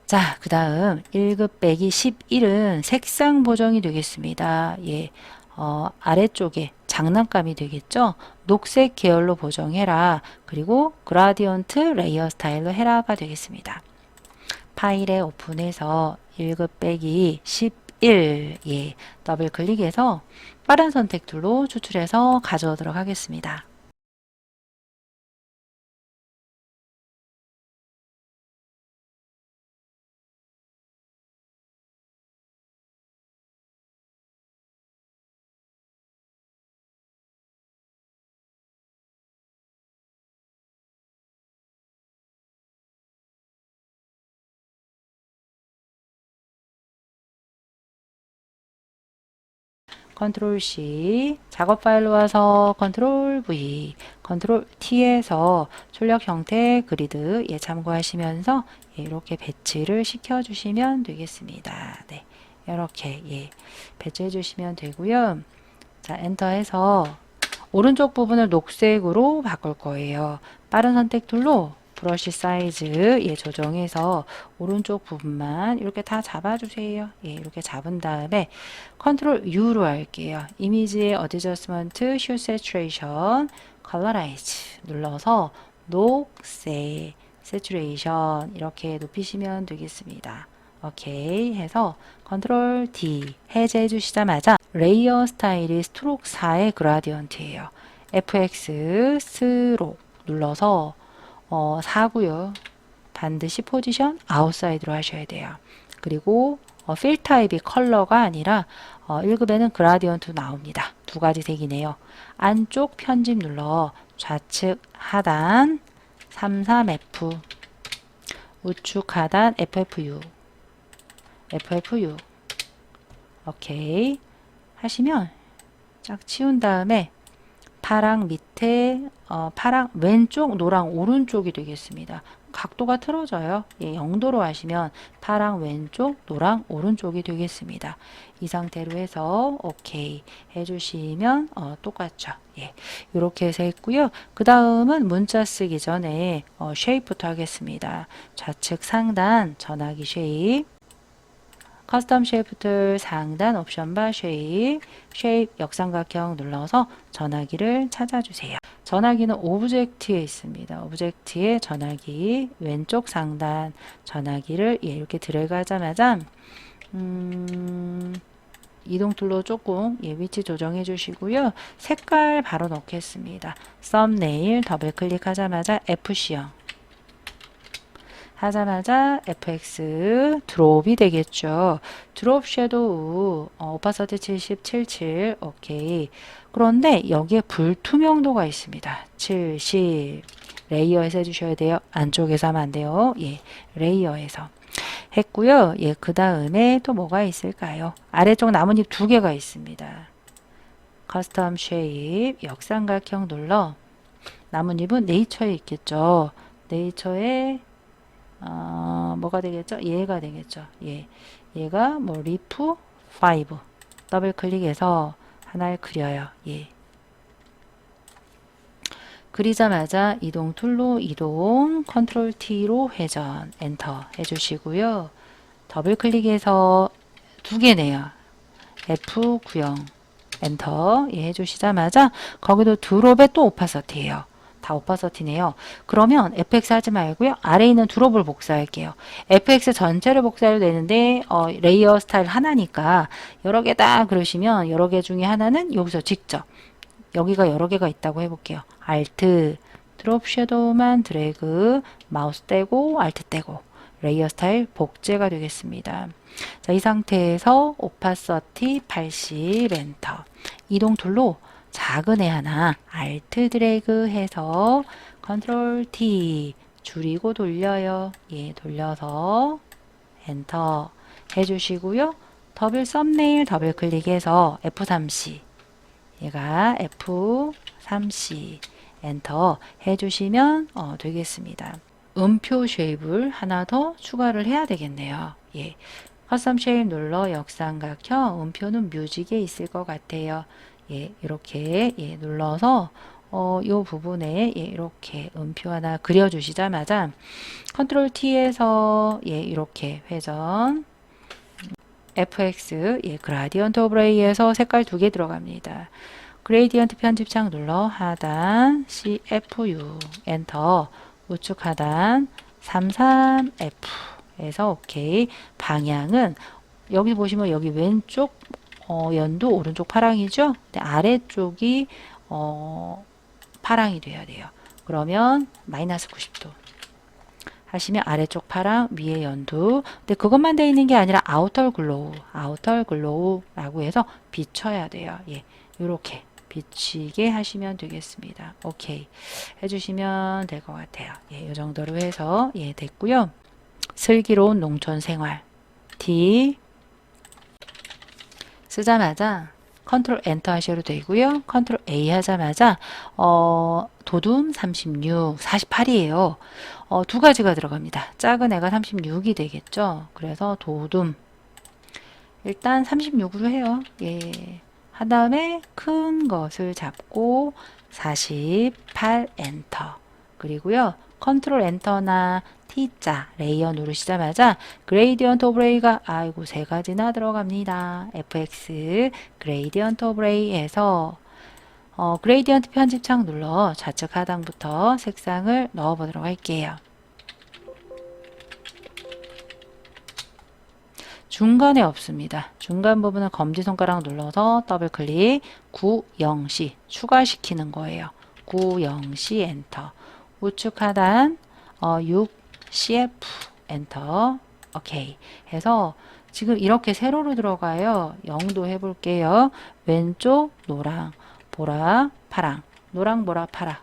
자, 그 다음 1급 빼기 11은 색상 보정이 되겠습니다. 아래쪽에 장난감이 되겠죠? 녹색 계열로 보정해라. 그리고 그라디언트 레이어 스타일로 해라가 되겠습니다. 파일에 오픈해서 1급 빼기 11 더블 클릭해서 빠른 선택 툴로 추출해서 가져오도록 하겠습니다. 컨트롤 C, 작업 파일로 와서 컨트롤 V, 컨트롤 T에서 출력 형태 그리드 참고하시면서 이렇게 배치를 시켜주시면 되겠습니다. 네, 이렇게 배치해 주시면 되고요. 자, 엔터해서 오른쪽 부분을 녹색으로 바꿀 거예요. 빠른 선택 툴로 브러쉬 사이즈 조정해서 오른쪽 부분만 이렇게 다 잡아주세요. 이렇게 잡은 다음에 컨트롤 U로 할게요. 이미지의 어드저스먼트, Hue Saturation, Colorize 눌러서 녹색, Saturation 이렇게 높이시면 되겠습니다. 오케이 해서 컨트롤 D 해제해 주시자마자 레이어 스타일이 스트로크 4의 그라디언트예요. FX 스트로크 눌러서 4고요. 반드시 포지션 아웃사이드로 하셔야 돼요. 그리고 필 타입이 컬러가 아니라 1급에는 그라디언트 나옵니다. 두 가지 색이네요. 안쪽 편집 눌러 좌측 하단 33F 우측 하단 FFU 오케이 하시면 쫙 치운 다음에 파랑 밑에 파랑 왼쪽 노랑 오른쪽이 되겠습니다. 각도가 틀어져요. 0도로 하시면 파랑 왼쪽 노랑 오른쪽이 되겠습니다. 이 상태로 해서 오케이 해주시면 똑같죠. 이렇게 해서 했고요. 그 다음은 문자 쓰기 전에 쉐입부터 하겠습니다. 좌측 상단 전화기 쉐입 커스텀 쉐이프 툴 상단 옵션 바 쉐입, 쉐입 역삼각형 눌러서 전화기를 찾아주세요. 전화기는 오브젝트에 있습니다. 오브젝트에 전화기 왼쪽 상단 전화기를 이렇게 드래그 하자마자 이동 툴로 조금 위치 조정해 주시고요. 색깔 바로 넣겠습니다. 썸네일 더블 클릭하자마자 FC형 하자마자 FX 드롭이 되겠죠. 드롭 섀도우 오파서티 70, 77 오케이. 그런데 여기에 불투명도가 있습니다. 70 레이어에서 해주셔야 돼요. 안쪽에서 하면 안 돼요. 레이어에서 했고요. 그 다음에 또 뭐가 있을까요? 아래쪽 나뭇잎 두 개가 있습니다. 커스텀 쉐입 역삼각형 눌러 나뭇잎은 네이처에 있겠죠. 네이처에 뭐가 되겠죠? 얘가 되겠죠. 얘가 뭐 리프 5 더블 클릭해서 하나를 그려요. 그리자마자 이동 툴로 이동 컨트롤 T로 회전 엔터 해주시고요. 더블 클릭해서 두 개네요. F90 엔터 해주시자마자 거기도 드롭에 또 오파서티예요. 다 오파서티네요. 그러면 FX 하지 말고요. 아래에 있는 드롭을 복사할게요. FX 전체를 복사해도 되는데 레이어 스타일 하나니까 여러 개다 그러시면 여러 개 중에 하나는 여기서 직접 여기가 여러 개가 있다고 해볼게요. Alt 드롭 섀도우만 드래그 마우스 떼고 Alt 떼고 레이어 스타일 복제가 되겠습니다. 자, 이 상태에서 오파서티 80 엔터 이동 툴로 작은 애 하나 Alt 드래그 해서 컨트롤 T 줄이고 돌려요. 돌려서 엔터 해주시고요. 더블 썸네일 더블 클릭해서 F3C 얘가 F3C 엔터 해주시면 되겠습니다. 음표 쉐입을 하나 더 추가를 해야 되겠네요. 예. 커스텀 쉐입 눌러 역삼각형 음표는 뮤직에 있을 것 같아요. 예, 이렇게 눌러서 요 부분에 이렇게 음표 하나 그려주시자마자 컨트롤 T에서 이렇게 회전 FX 그라디언트 오브레이에서 색깔 두 개 들어갑니다. 그레이디언트 편집창 눌러 하단 CFU 엔터 우측 하단 33F에서 오케이. 방향은 여기 보시면 여기 왼쪽 연도 오른쪽 파랑이죠. 근데 아래쪽이 파랑이 돼야 돼요. 그러면 마이너스 90도 하시면 아래쪽 파랑 위에 연두. 근데 그것만 돼 있는 게 아니라 아우터 글로우라고 해서 비춰야 돼요. 예, 이렇게 비치게 하시면 되겠습니다. 오케이 해주시면 될 것 같아요. 예, 이 정도로 해서 됐고요. 슬기로운 농촌 생활 D 쓰자마자 컨트롤 엔터 하셔도 되고요. 컨트롤 A 하자마자 도둠 36, 48이에요. 두 가지가 들어갑니다. 작은 애가 36이 되겠죠. 그래서 도둠 일단 36으로 해요. 예. 한 다음에 큰 것을 잡고 48 엔터 그리고요. 컨트롤 엔터나 T자 레이어 누르시자마자 그레이디언트 오브레이가 아이고 세 가지나 들어갑니다. FX 그레이디언트 오브레이에서 그레이디언트 편집창 눌러 좌측 하단부터 색상을 넣어 보도록 할게요. 중간에 없습니다. 중간 부분은 검지손가락 눌러서 더블 클릭 9,0시 추가시키는 거예요. 9,0시 엔터 우측 하단 6CF 엔터 오케이 해서 지금 이렇게 세로로 들어가요. 0도 해볼게요. 왼쪽 노랑 보라 파랑 노랑 보라 파랑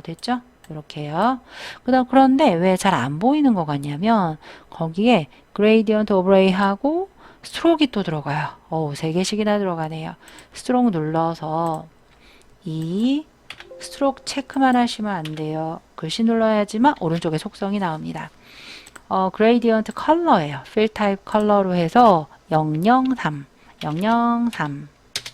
됐죠? 이렇게요. 그런데 왜 잘 안 보이는 것 같냐면 거기에 그레이디언트 오브레이 하고 스트로크가 또 들어가요. 세 개씩이나 들어가네요. 스트로크 눌러서 이 스트로크 체크만 하시면 안 돼요. 글씨 눌러야지만 오른쪽에 속성이 나옵니다. 그레이디언트 컬러예요. 필 타입 컬러로 해서 003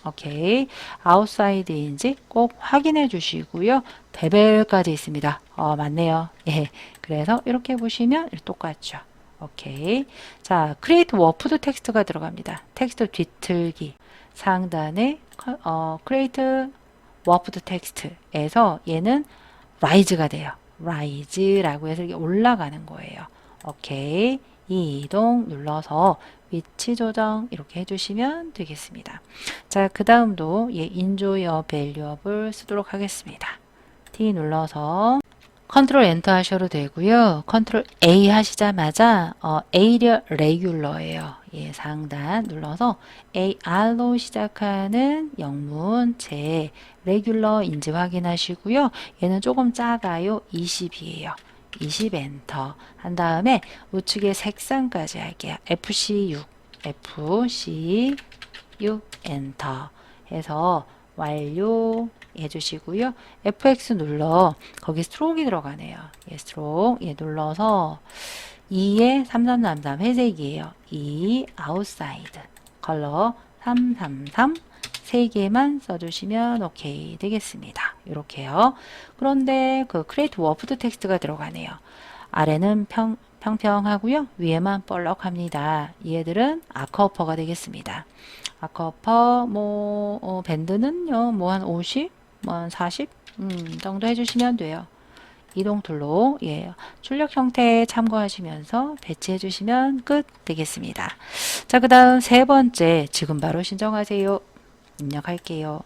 오케이. 아웃사이드인지 꼭 확인해 주시고요. 베벨까지 있습니다. 맞네요. 예. 그래서 이렇게 보시면 똑같죠. 오케이. 자, 크리에이트 워프드 텍스트가 들어갑니다. 텍스트 뒤틀기 상단에 크리에이트 워프드 텍스트에서 얘는 라이즈가 돼요. 라이즈라고 해서 이게 올라가는 거예요. 오케이. 이 이동 눌러서 위치 조정 이렇게 해주시면 되겠습니다. 자, 그 다음도 enjoy your valuable 쓰도록 하겠습니다. T 눌러서 컨트롤 엔터 하셔도 되고요. 컨트롤 A 하시자마자 A려 레귤러예요. 예, 상단 눌러서 AR로 시작하는 영문 제 레귤러인지 확인하시고요. 얘는 조금 작아요. 20이에요. 20 엔터 한 다음에 우측에 색상까지 할게요. FC6 엔터 해서 완료 해주시고요. FX 눌러 거기 스트로크가 들어가네요. 스트로크 눌러서 2에 3333 회색이에요. 2 아웃사이드 컬러 333 3개만 써주시면 오케이 되겠습니다. 이렇게요. 그런데 그 크리에이트 워프드 텍스트가 들어가네요. 아래는 평평하고요. 위에만 볼록합니다. 얘들은 아크어퍼가 되겠습니다. 아크어퍼 밴드는요. 뭐 한 50, 뭐 한 40 정도 해주시면 돼요. 이동 툴로 출력 형태 참고하시면서 배치해 주시면 끝 되겠습니다. 자, 그 다음 세 번째 지금 바로 신청하세요. 입력할게요.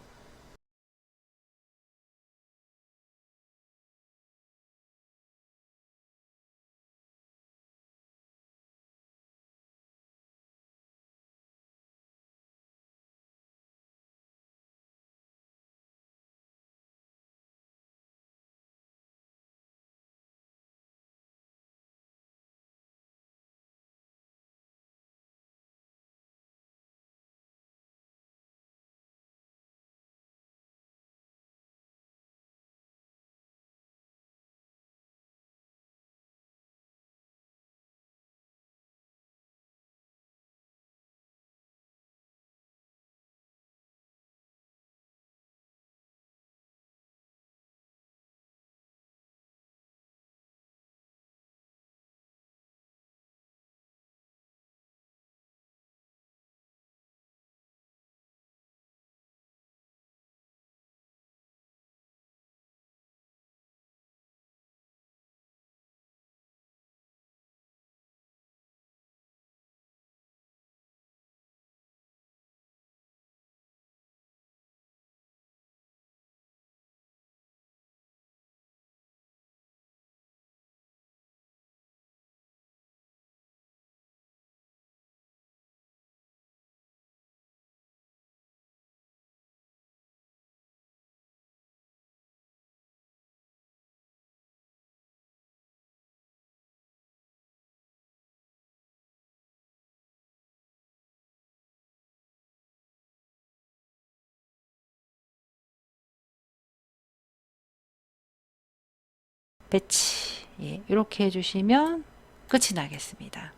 배치. 예, 이렇게 해주시면 끝이 나겠습니다.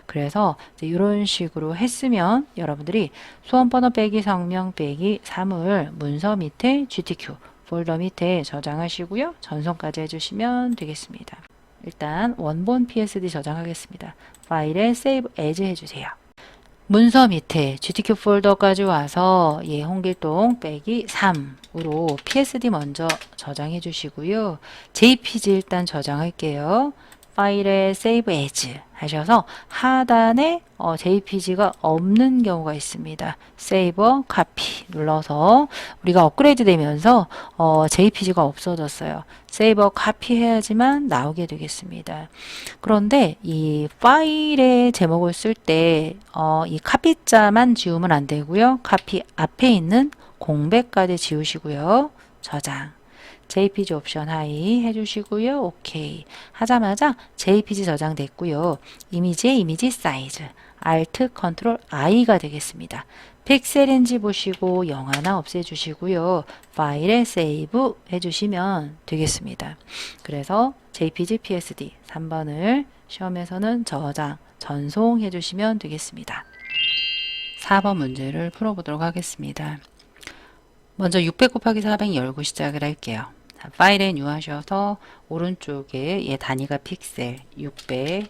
그래서 이런 식으로 했으면 여러분들이 수험 번호 빼기 성명 빼기 사물 문서 밑에 GTQ 폴더 밑에 저장하시고요. 전송까지 해주시면 되겠습니다. 일단 원본 PSD 저장하겠습니다. 파일에 Save As 해주세요. 문서 밑에 GTQ 폴더까지 와서 예, 홍길동 빼기 3으로 PSD 먼저 저장해 주시고요. JPG 일단 저장할게요. 파일에 Save As 하셔서 하단에 JPG가 없는 경우가 있습니다. Save Copy 눌러서 우리가 업그레이드 되면서 JPG가 없어졌어요. Save Copy 해야지만 나오게 되겠습니다. 그런데 이 파일의 제목을 쓸 때 이 카피자만 지우면 안 되고요. 카피 앞에 있는 공백까지 지우시고요. 저장. JPG 옵션 하이 해주시고요. 오케이. 하자마자 JPG 저장됐고요. 이미지의 이미지 사이즈. Alt, Ctrl, I가 되겠습니다. 픽셀인지 보시고 0 하나 없애주시고요. 파일에 세이브 해주시면 되겠습니다. 그래서 JPG PSD 3번을 시험에서는 저장, 전송해 주시면 되겠습니다. 4번 문제를 풀어보도록 하겠습니다. 먼저 600 곱하기 400 열고 시작을 할게요. 파일에 뉴 하셔서 오른쪽에 얘 단위가 픽셀 600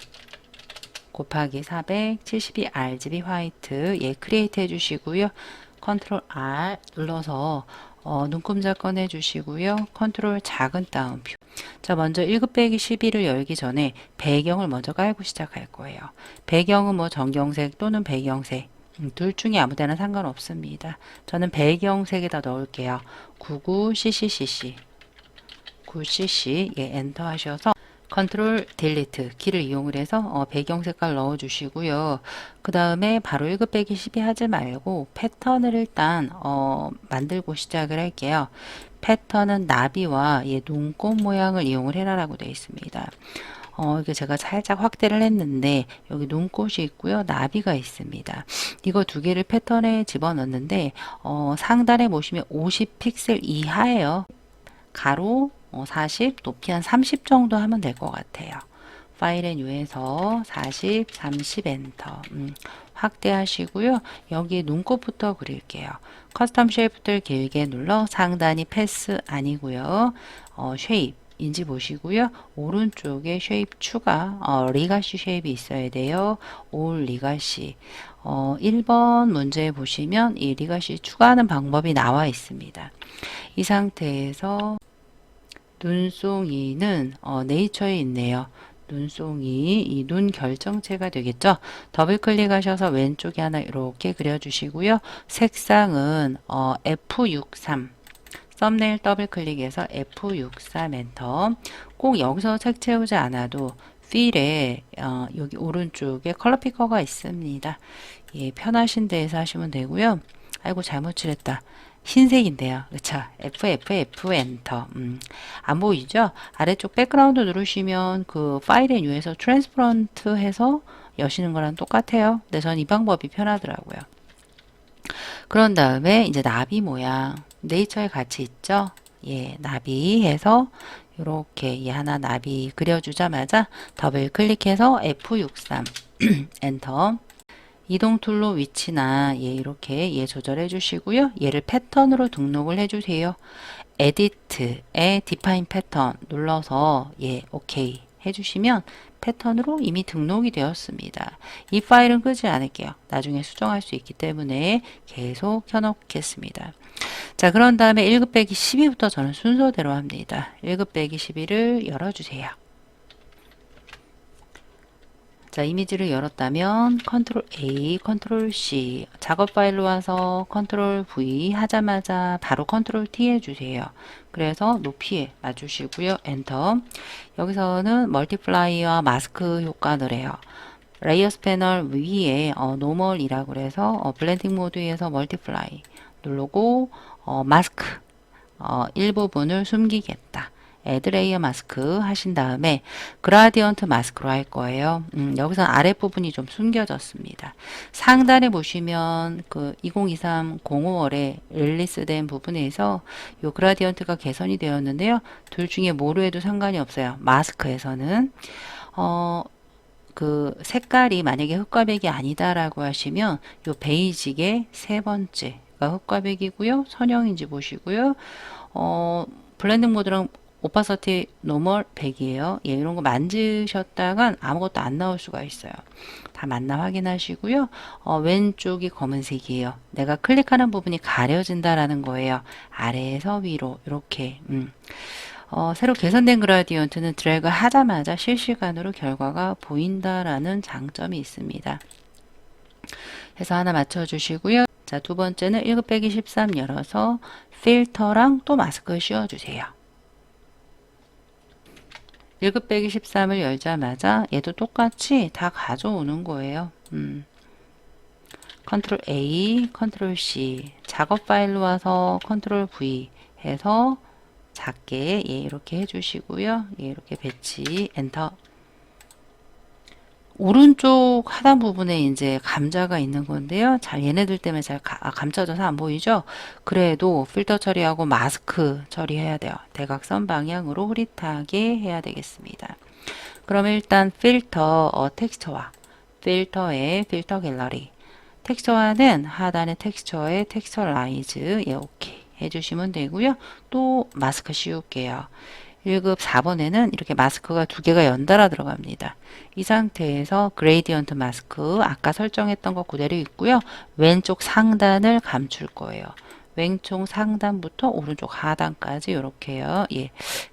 곱하기 400 72 RGB 화이트 얘 크리에이트 해주시고요. 컨트롤 R 눌러서 눈금자 꺼내 주시고요. 컨트롤 작은 따옴표. 자, 먼저 1급 빼기 12를 열기 전에 배경을 먼저 깔고 시작할 거예요. 배경은 뭐 전경색 또는 배경색 둘 중에 아무 데나 상관없습니다. 저는 배경색에다 넣을게요. 99CCCC 9cc 예, 엔터 하셔서 컨트롤 딜리트 키를 이용을 해서 배경 색깔 넣어 주시고요. 그 다음에 바로 1급 빼기 12 하지 말고 패턴을 일단 만들고 시작을 할게요. 패턴은 나비와 예, 눈꽃 모양을 이용을 해라라고 되어 있습니다. 이게 제가 살짝 확대를 했는데 여기 눈꽃이 있고요. 나비가 있습니다. 이거 두 개를 패턴에 집어넣는데 상단에 보시면 50 픽셀 이하예요. 가로 40, 높이 한 30 정도 하면 될 것 같아요. 파일에 뉴에서 40, 30 엔터 확대하시고요. 여기에 눈꽃부터 그릴게요. 커스텀 쉐이프들 길게 눌러 상단이 패스 아니고요. 쉐입 인지 보시고요. 오른쪽에 쉐입 추가 리가시 쉐입이 있어야 돼요. 올 리가시 1번 문제 보시면 이 리가시 추가하는 방법이 나와 있습니다. 이 상태에서 눈송이는 네이처에 있네요. 눈송이 이 눈 결정체가 되겠죠. 더블 클릭하셔서 왼쪽에 하나 이렇게 그려주시고요. 색상은 F63 썸네일 더블 클릭해서 F63 엔터. 꼭 여기서 색 채우지 않아도 필에 여기 오른쪽에 컬러 피커가 있습니다. 예, 편하신 데에서 하시면 되고요. 아이고 잘못 칠했다. 흰색인데요. 그쵸? F 엔터. 안 보이죠? 아래쪽 백그라운드 누르시면 그 파일의 뉴에서 트랜스퍼런트 해서 여시는 거랑 똑같아요. 근데 전 이 방법이 편하더라고요. 그런 다음에 이제 나비 모양 네이처에 같이 있죠? 예, 나비 해서 이렇게 얘 하나 나비 그려주자마자 더블 클릭해서 F63 엔터. 이동 툴로 위치나 얘 이렇게 얘 조절해 주시고요. 얘를 패턴으로 등록을 해 주세요. 에디트에 디파인 패턴 눌러서 얘 오케이 해 주시면 패턴으로 이미 등록이 되었습니다. 이 파일은 끄지 않을게요. 나중에 수정할 수 있기 때문에 계속 켜놓겠습니다. 자, 그런 다음에 1급 빼기 12부터 저는 순서대로 합니다. 1급 빼기 12를 열어주세요. 자, 이미지를 열었다면 컨트롤 A, 컨트롤 C 작업 파일로 와서 컨트롤 V 하자마자 바로 컨트롤 T 해주세요. 그래서 높이에 맞추시고요. 엔터. 여기서는 멀티플라이와 마스크 효과를 해요. 레이어스 패널 위에 노멀이라고 그래서 블렌딩 모드에서 멀티플라이 누르고 마스크 일부분을 숨기겠다. 애드 레이어 마스크 하신 다음에 그라디언트 마스크로 할 거예요. 여기서 아랫부분이 좀 숨겨졌습니다. 상단에 보시면 그 2023 05월에 릴리스된 부분에서 요 그라디언트가 개선이 되었는데요. 둘 중에 뭐로 해도 상관이 없어요. 마스크에서는 그 색깔이 만약에 흑과백이 아니다라고 하시면 요 베이직의 세 번째가 흑과백이고요. 선형인지 보시고요. 블렌딩 모드랑 오파서티 노멀 100이에요. 예, 이런 거 만지셨다간 아무것도 안 나올 수가 있어요. 다 맞나 확인하시고요. 왼쪽이 검은색이에요. 내가 클릭하는 부분이 가려진다라는 거예요. 아래에서 위로 이렇게 새로 개선된 그라디언트는 드래그 하자마자 실시간으로 결과가 보인다라는 장점이 있습니다. 해서 하나 맞춰주시고요. 자, 두 번째는 1급 빼기 13 열어서 필터랑 또 마스크 씌워주세요. 1급 빼기 13을 열자마자 얘도 똑같이 다 가져오는 거예요. 컨트롤 A, 컨트롤 C, 작업 파일로 와서 컨트롤 V 해서 작게 예, 이렇게 해주시고요. 예, 이렇게 배치 엔터. 오른쪽 하단 부분에 이제 감자가 있는 건데요. 잘 얘네들 때문에 잘 감춰져서 안 보이죠? 그래도 필터 처리하고 마스크 처리해야 돼요. 대각선 방향으로 흐릿하게 해야 되겠습니다. 그럼 일단 필터 텍스처와 필터의 필터 갤러리 텍스처화는 하단의 텍스처의 텍스처 라이즈 예 오케이 해주시면 되고요. 또 마스크 씌울게요. 1급 4번에는 이렇게 마스크가 두 개가 연달아 들어갑니다. 이 상태에서 그레이디언트 마스크 아까 설정했던 거 그대로 있고요. 왼쪽 상단을 감출 거예요. 왼쪽 상단부터 오른쪽 하단까지 이렇게요. 예,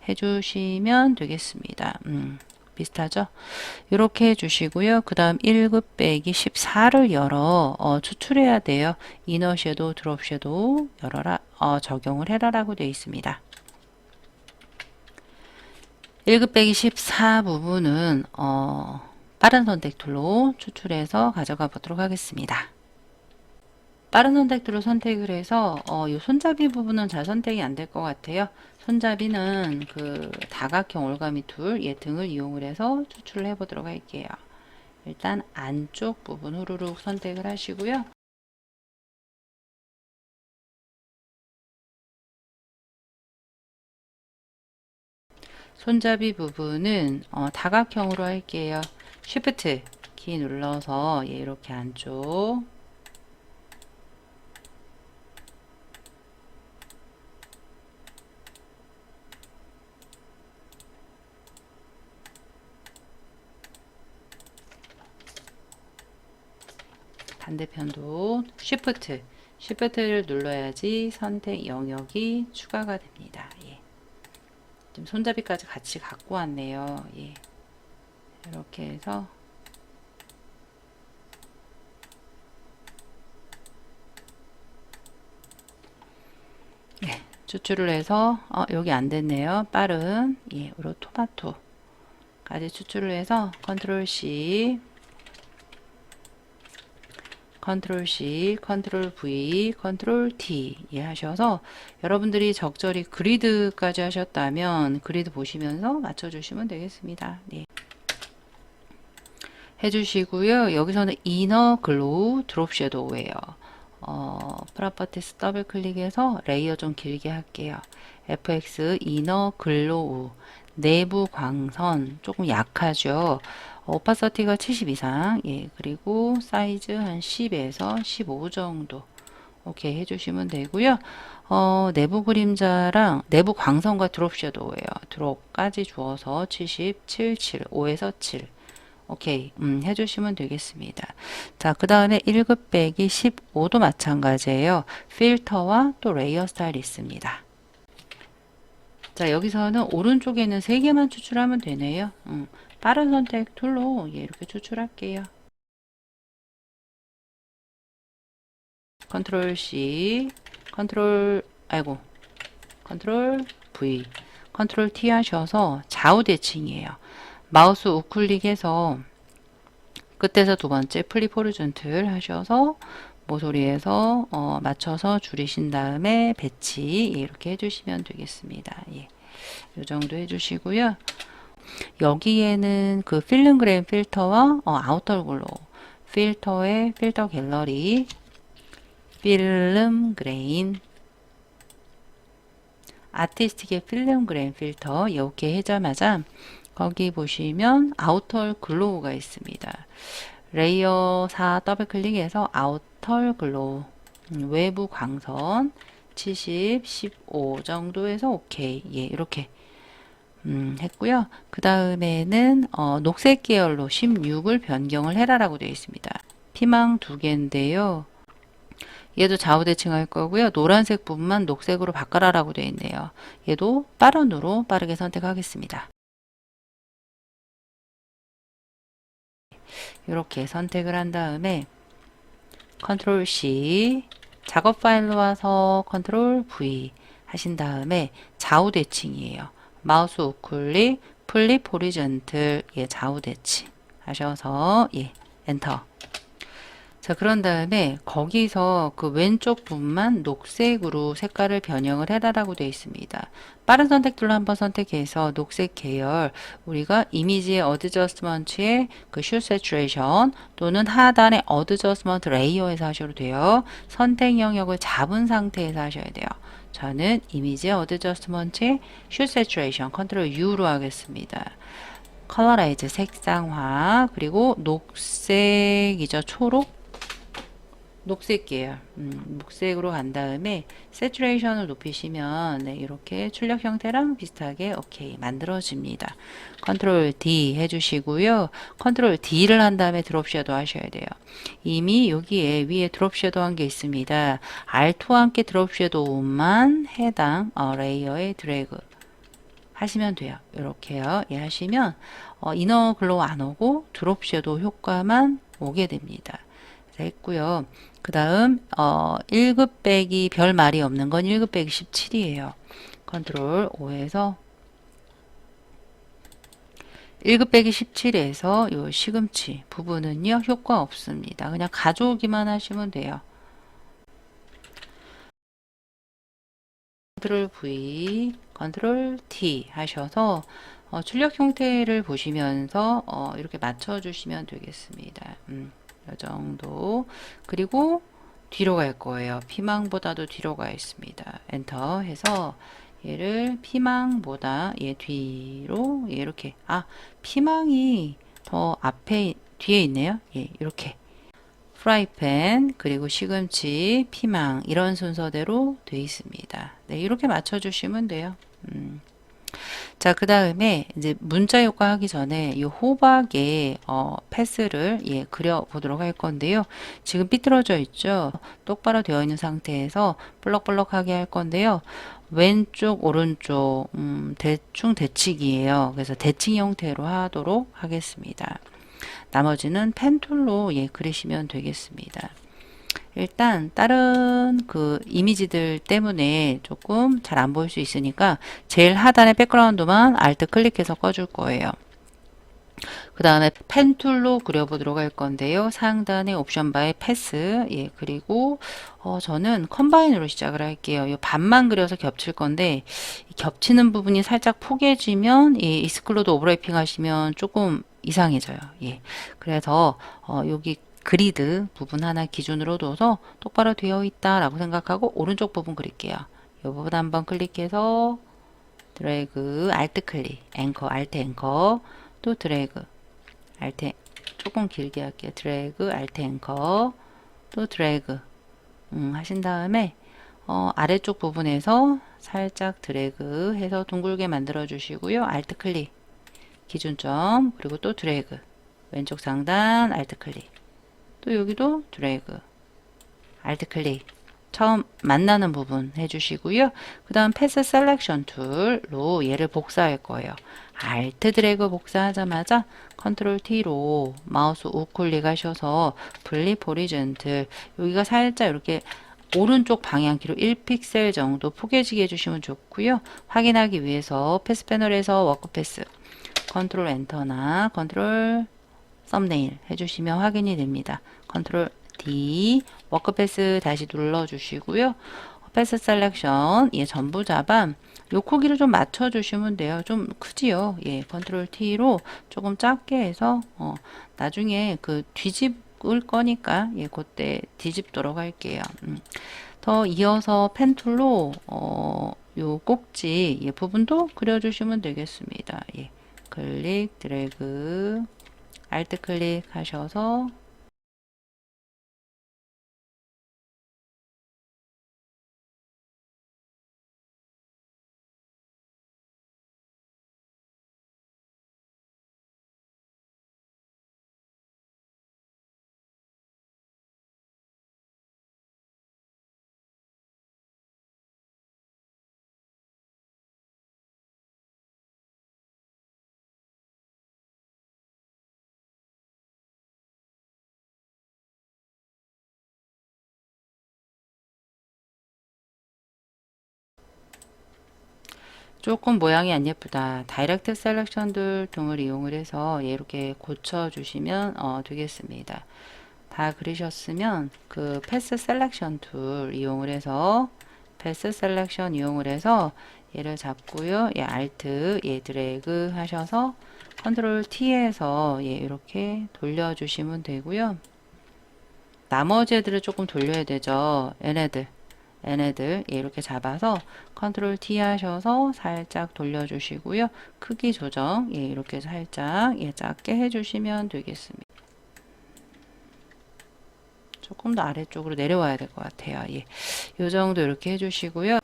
해주시면 되겠습니다. 비슷하죠? 이렇게 해주시고요. 그 다음 1급 빼기 14를 열어 추출해야 돼요. 이너 섀도우, 드롭 섀도우 열어라 적용을 해라라고 되어 있습니다. 1급 빼기 14 부분은 빠른 선택 툴로 추출해서 가져가 보도록 하겠습니다. 빠른 선택 툴로 선택을 해서 이 손잡이 부분은 잘 선택이 안 될 것 같아요. 손잡이는 그 다각형 올가미 툴, 얘 등을 이용을 해서 추출을 해 보도록 할게요. 일단 안쪽 부분 후루룩 선택을 하시고요. 손잡이 부분은 다각형으로 할게요. Shift 키 눌러서 얘 이렇게 안쪽 반대편도 Shift를 눌러야지 선택 영역이 추가가 됩니다. 예. 지금 손잡이까지 같이 갖고 왔네요. 예. 이렇게 해서 네, 추출을 해서 여기 안 됐네요. 빠른 예, 우로 토마토까지 추출을 해서 컨트롤 C 컨트롤 C, 컨트롤 V, 컨트롤 T 예 하셔서 여러분들이 적절히 그리드까지 하셨다면 그리드 보시면서 맞춰주시면 되겠습니다. 네. 해주시고요. 여기서는 이너 글로우 드롭 섀도우예요. 프로퍼티스 더블 클릭해서 레이어 좀 길게 할게요. FX 이너 글로우 내부 광선 조금 약하죠. 오파서티가 70 이상 예 그리고 사이즈 한 10에서 15 정도 오케이 해주시면 되고요. 내부 그림자랑 내부 광선과 드롭 섀도우예요. 드롭까지 주어서 77, 7, 5에서 7 오케이 해주시면 되겠습니다. 자, 그 다음에 1급 빼기 15도 마찬가지예요. 필터와 또 레이어 스타일이 있습니다. 자, 여기서는 오른쪽에는 3개만 추출하면 되네요. 빠른 선택 툴로 예, 이렇게 추출할게요. 컨트롤 C, 컨트롤 V, 컨트롤 T 하셔서 좌우 대칭이에요. 마우스 우클릭해서 끝에서 두 번째 플립 호리존틀 하셔서 모서리에서 맞춰서 줄이신 다음에 배치 예, 이렇게 해주시면 되겠습니다. 예. 이 정도 해주시고요. 여기에는 그 필름 그레인 필터와 아우터 글로우 필터의 필터 갤러리 필름 그레인 아티스틱의 필름 그레인 필터 이렇게 해자마자 거기 보시면 아우터 글로우가 있습니다. 레이어 4 더블 클릭해서 아우터 글로우 외부 광선 70, 15 정도에서 오케이. 예, 이렇게 했고요. 그 다음에는 녹색 계열로 16을 변경을 해라라고 되어 있습니다. 피망 두 개인데요. 얘도 좌우 대칭할 거고요. 노란색 부분만 녹색으로 바꿔라라고 되어 있네요. 얘도 빠른으로 빠르게 선택하겠습니다. 이렇게 선택을 한 다음에 컨트롤 C 작업 파일로 와서 컨트롤 V 하신 다음에 좌우 대칭이에요. 마우스 우클릭 플립 호리전틀 예 좌우 대칭 하셔서 예 엔터. 자, 그런 다음에 거기서 그 왼쪽 부분만 녹색으로 색깔을 변형을 해라라고 되어 있습니다. 빠른 선택들로 한번 선택해서 녹색 계열 우리가 이미지의 어드저스먼트의 그 슈 세츄레이션 또는 하단의 어드저스먼트 레이어에서 하셔도 돼요. 선택 영역을 잡은 상태에서 하셔야 돼요. 저는 이미지의 어드저스먼트의 슈 세츄레이션 컨트롤 U로 하겠습니다. 컬러라이즈 색상화 그리고 녹색이죠. 초록 녹색 계열 녹색으로 간 다음에 세츄레이션을 높이시면 네, 이렇게 출력 형태랑 비슷하게 오케이 만들어집니다. 컨트롤 D 해주시고요. 컨트롤 D를 한 다음에 드롭 섀도우 하셔야 돼요. 이미 여기에 위에 드롭 섀도우 한 게 있습니다. Alt와 함께 드롭 섀도우만 해당 레이어에 드래그 하시면 돼요. 이렇게요. 예, 하시면 이너 글로우 안 오고 드롭 섀도우 효과만 오게 됩니다. 했고요. 그 다음 1급 빼기 별 말이 없는 건 1급 빼기 17이에요. 컨트롤 5에서 1급 빼기 17에서 요 시금치 부분은요 효과 없습니다. 그냥 가져오기만 하시면 돼요. 컨트롤 V, 컨트롤 T 하셔서 출력 형태를 보시면서 이렇게 맞춰주시면 되겠습니다. 이 정도. 그리고 뒤로 갈 거예요. 피망보다도 뒤로 가 있습니다. 엔터 해서 얘를 피망보다 얘 뒤로 얘 이렇게 피망이 더 앞에 뒤에 있네요. 예, 이렇게 프라이팬 그리고 시금치 피망 이런 순서대로 되어 있습니다. 네, 이렇게 맞춰주시면 돼요. 자, 그 다음에 이제 문자 효과 하기 전에 이 호박에 패스를 예, 그려 보도록 할 건데요. 지금 삐뚤어져 있죠. 똑바로 되어 있는 상태에서 볼록볼록하게 할 건데요. 왼쪽 오른쪽 대충 대칭이에요. 그래서 대칭 형태로 하도록 하겠습니다. 나머지는 펜툴로 예, 그리시면 되겠습니다. 일단 다른 그 이미지들 때문에 조금 잘 안 보일 수 있으니까 제일 하단의 백그라운드만 Alt 클릭해서 꺼줄 거예요. 그 다음에 펜 툴로 그려보도록 할 건데요. 상단의 옵션 바에 패스 예 그리고 저는 컴바인으로 시작을 할게요. 이 반만 그려서 겹칠 건데 겹치는 부분이 살짝 포개지면 예, 익스클루드 오버래핑 하시면 조금 이상해져요. 예 그래서 여기 그리드 부분 하나 기준으로 둬서 똑바로 되어 있다 라고 생각하고 오른쪽 부분 그릴게요. 이 부분 한번 클릭해서 드래그 알트 클릭 앵커 알트 앵커 또 드래그 알트 조금 길게 할게요. 드래그 알트 앵커 또 드래그 하신 다음에 아래쪽 부분에서 살짝 드래그 해서 둥글게 만들어 주시고요. 알트 클릭 기준점 그리고 또 드래그 왼쪽 상단 알트 클릭 또 여기도 드래그 알트 클릭 처음 만나는 부분 해주시고요. 그 다음 패스 셀렉션 툴로 얘를 복사할 거예요. 알트 드래그 복사하자마자 컨트롤 T로 마우스 우클릭 하셔서 플립 호리전틀 여기가 살짝 이렇게 오른쪽 방향키로 1픽셀 정도 포개지게 해주시면 좋고요. 확인하기 위해서 패스 패널에서 워크 패스 컨트롤 엔터나 컨트롤 썸네일 해주시면 확인이 됩니다. 컨트롤 D 워크 패스 다시 눌러 주시고요. 패스 셀렉션 얘 전부 잡아 요 크기를 좀 맞춰주시면 돼요. 좀 크지요. 예, 컨트롤 T로 조금 작게 해서, 나중에 그 뒤집을 거니까, 예, 그때 뒤집도록 할게요. 더 이어서 펜 툴로, 요 꼭지, 예, 부분도 그려주시면 되겠습니다. 예, 클릭, 드래그, 알트 클릭 하셔서, 조금 모양이 안 예쁘다. 다이렉트 셀렉션들 등을 이용을 해서 이렇게 고쳐주시면 되겠습니다. 다 그리셨으면 그 패스 셀렉션 툴 이용을 해서 패스 셀렉션 이용을 해서 얘를 잡고요. 얘 알트, 얘 드래그 하셔서 컨트롤 T에서 얘 이렇게 돌려주시면 되고요. 나머지 애들을 조금 돌려야 되죠. 얘네들 이렇게 잡아서 컨트롤 T 하셔서 살짝 돌려주시고요. 크기 조정 이렇게 살짝 작게 해주시면 되겠습니다. 조금 더 아래쪽으로 내려와야 될 것 같아요. 예. 요 정도 이렇게 해주시고요.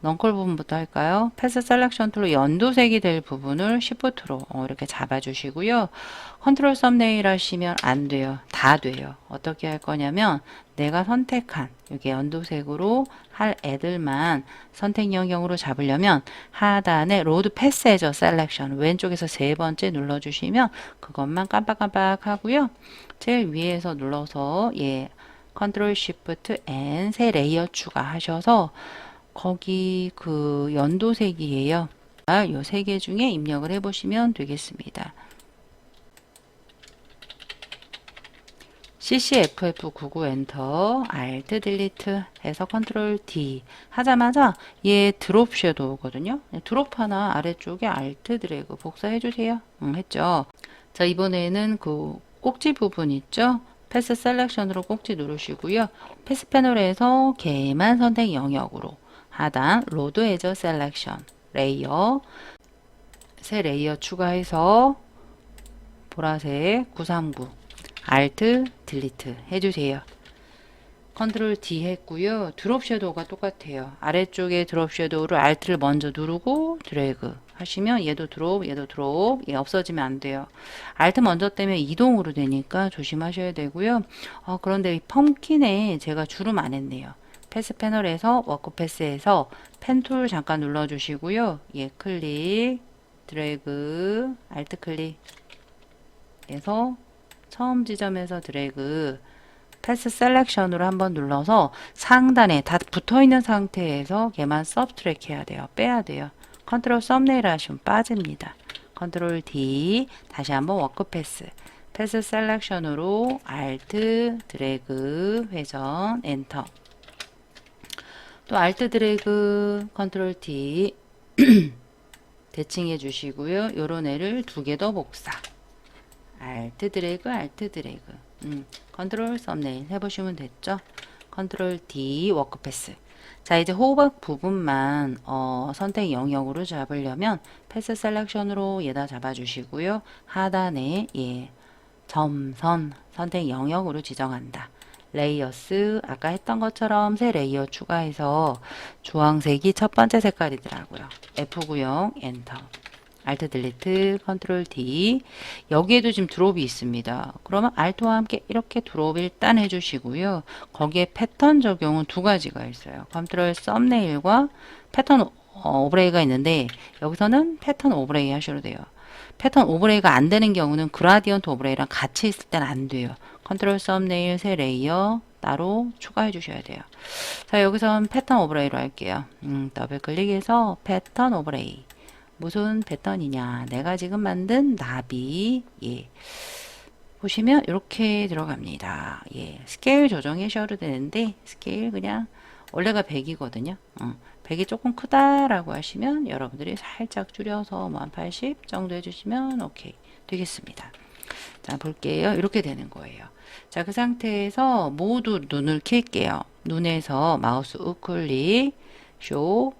넝컬 부분부터 할까요? 패스 셀렉션 툴로 연두색이 될 부분을 Shift로 이렇게 잡아주시고요. 컨트롤 썸네일 하시면 안 돼요. 다 돼요. 어떻게 할 거냐면 내가 선택한 여기 연두색으로 할 애들만 선택 영역으로 잡으려면 하단에 로드 패스해저 셀렉션 왼쪽에서 세 번째 눌러주시면 그것만 깜빡깜빡 하고요. 제일 위에서 눌러서 컨트롤 Shift N 새 레이어 추가하셔서 거기 그 연도색이에요. 요 세 개 중에 입력을 해보시면 되겠습니다. CCFF99 엔터, Alt 딜리트 해서 컨트롤 D 하자마자 얘 드롭 섀도우거든요. 드롭 하나 아래쪽에 Alt 드래그 복사해 주세요. 했죠. 자, 이번에는 그 꼭지 부분 있죠? 패스 셀렉션으로 꼭지 누르시고요. 패스 패널에서 걔만 선택 영역으로 하단 로드 에저 셀렉션 레이어 새 레이어 추가해서 보라색 939 Alt 딜리트 해주세요. 컨트롤 D 했고요. 드롭 섀도우가 똑같아요. 아래쪽에 드롭 섀도우를 Alt를 먼저 누르고 드래그 하시면 얘도 드롭 얘 없어지면 안 돼요. Alt 먼저 떼면 이동으로 되니까 조심하셔야 되고요. 그런데 이 펌킨에 제가 주름 안 했네요. 패스 패널에서 워크 패스에서 펜 툴 잠깐 눌러주시고요. 클릭 드래그 Alt 클릭 해서 처음 지점에서 드래그 패스 셀렉션으로 한번 눌러서 상단에 다 붙어있는 상태에서 걔만 서브트랙 해야 돼요. 빼야 돼요. 컨트롤 썸네일 하시면 빠집니다. 컨트롤 D 다시 한번 워크 패스 패스 셀렉션으로 Alt 드래그 회전 엔터 또 Alt 드래그 컨트롤 D 대칭해 주시고요. 요런 애를 두 개 더 복사 Alt 드래그 컨트롤 썸네일 해보시면 됐죠. 컨트롤 D 워크 패스 자 이제 호박 부분만 선택 영역으로 잡으려면 패스 셀렉션으로 얘다 잡아주시고요. 하단에 점선 선택 영역으로 지정한다. 레이어스 아까 했던 것처럼 새 레이어 추가해서 주황색이 첫 번째 색깔이더라고요. F90 엔터 Alt 딜리트 컨트롤 D 여기에도 지금 드롭이 있습니다. 그러면 Alt와 함께 이렇게 드롭 일단 해주시고요. 거기에 패턴 적용은 두 가지가 있어요. 컨트롤 썸네일과 패턴 오버레이가 있는데 여기서는 패턴 오버레이 하셔도 돼요. 패턴 오버레이가 안 되는 경우는 그라디언트 오버레이랑 같이 있을 때는 안 돼요. 컨트롤 썸네일 새 레이어 따로 추가해 주셔야 돼요. 자 여기선 패턴 오버레이로 할게요. 더블 클릭해서 패턴 오버레이 무슨 패턴이냐 내가 지금 만든 나비 보시면 이렇게 들어갑니다. 스케일 조정하셔도 되는데 스케일 그냥 원래가 100이거든요. 100이 조금 크다라고 하시면 여러분들이 살짝 줄여서 뭐 한 80 정도 해주시면 오케이 되겠습니다. 자, 볼게요. 이렇게 되는 거예요. 자, 그 상태에서 모두 눈을 킬게요. 눈에서 마우스 우클릭, 쇼.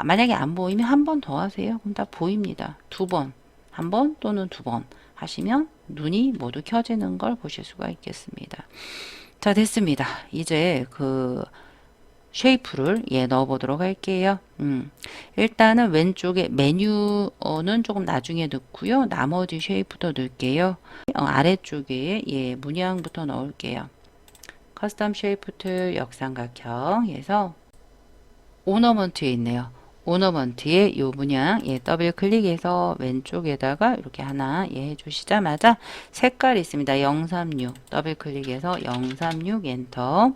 만약에 안 보이면 한 번 더 하세요. 그럼 다 보입니다. 두 번, 한 번 또는 두 번 하시면 눈이 모두 켜지는 걸 보실 수가 있겠습니다. 자, 됐습니다. 이제 그 쉐이프를 넣어 보도록 할게요. 일단은 왼쪽에 메뉴는 조금 나중에 넣고요. 나머지 쉐이프도 넣을게요. 아래쪽에 문양부터 넣을게요. 커스텀 쉐이프 툴 역삼각형 해서 오너먼트에 있네요. 오너먼트에 요 문양 더블 클릭해서 왼쪽에다가 이렇게 하나 해주시자마자 색깔이 있습니다. 036 더블 클릭해서 036 엔터.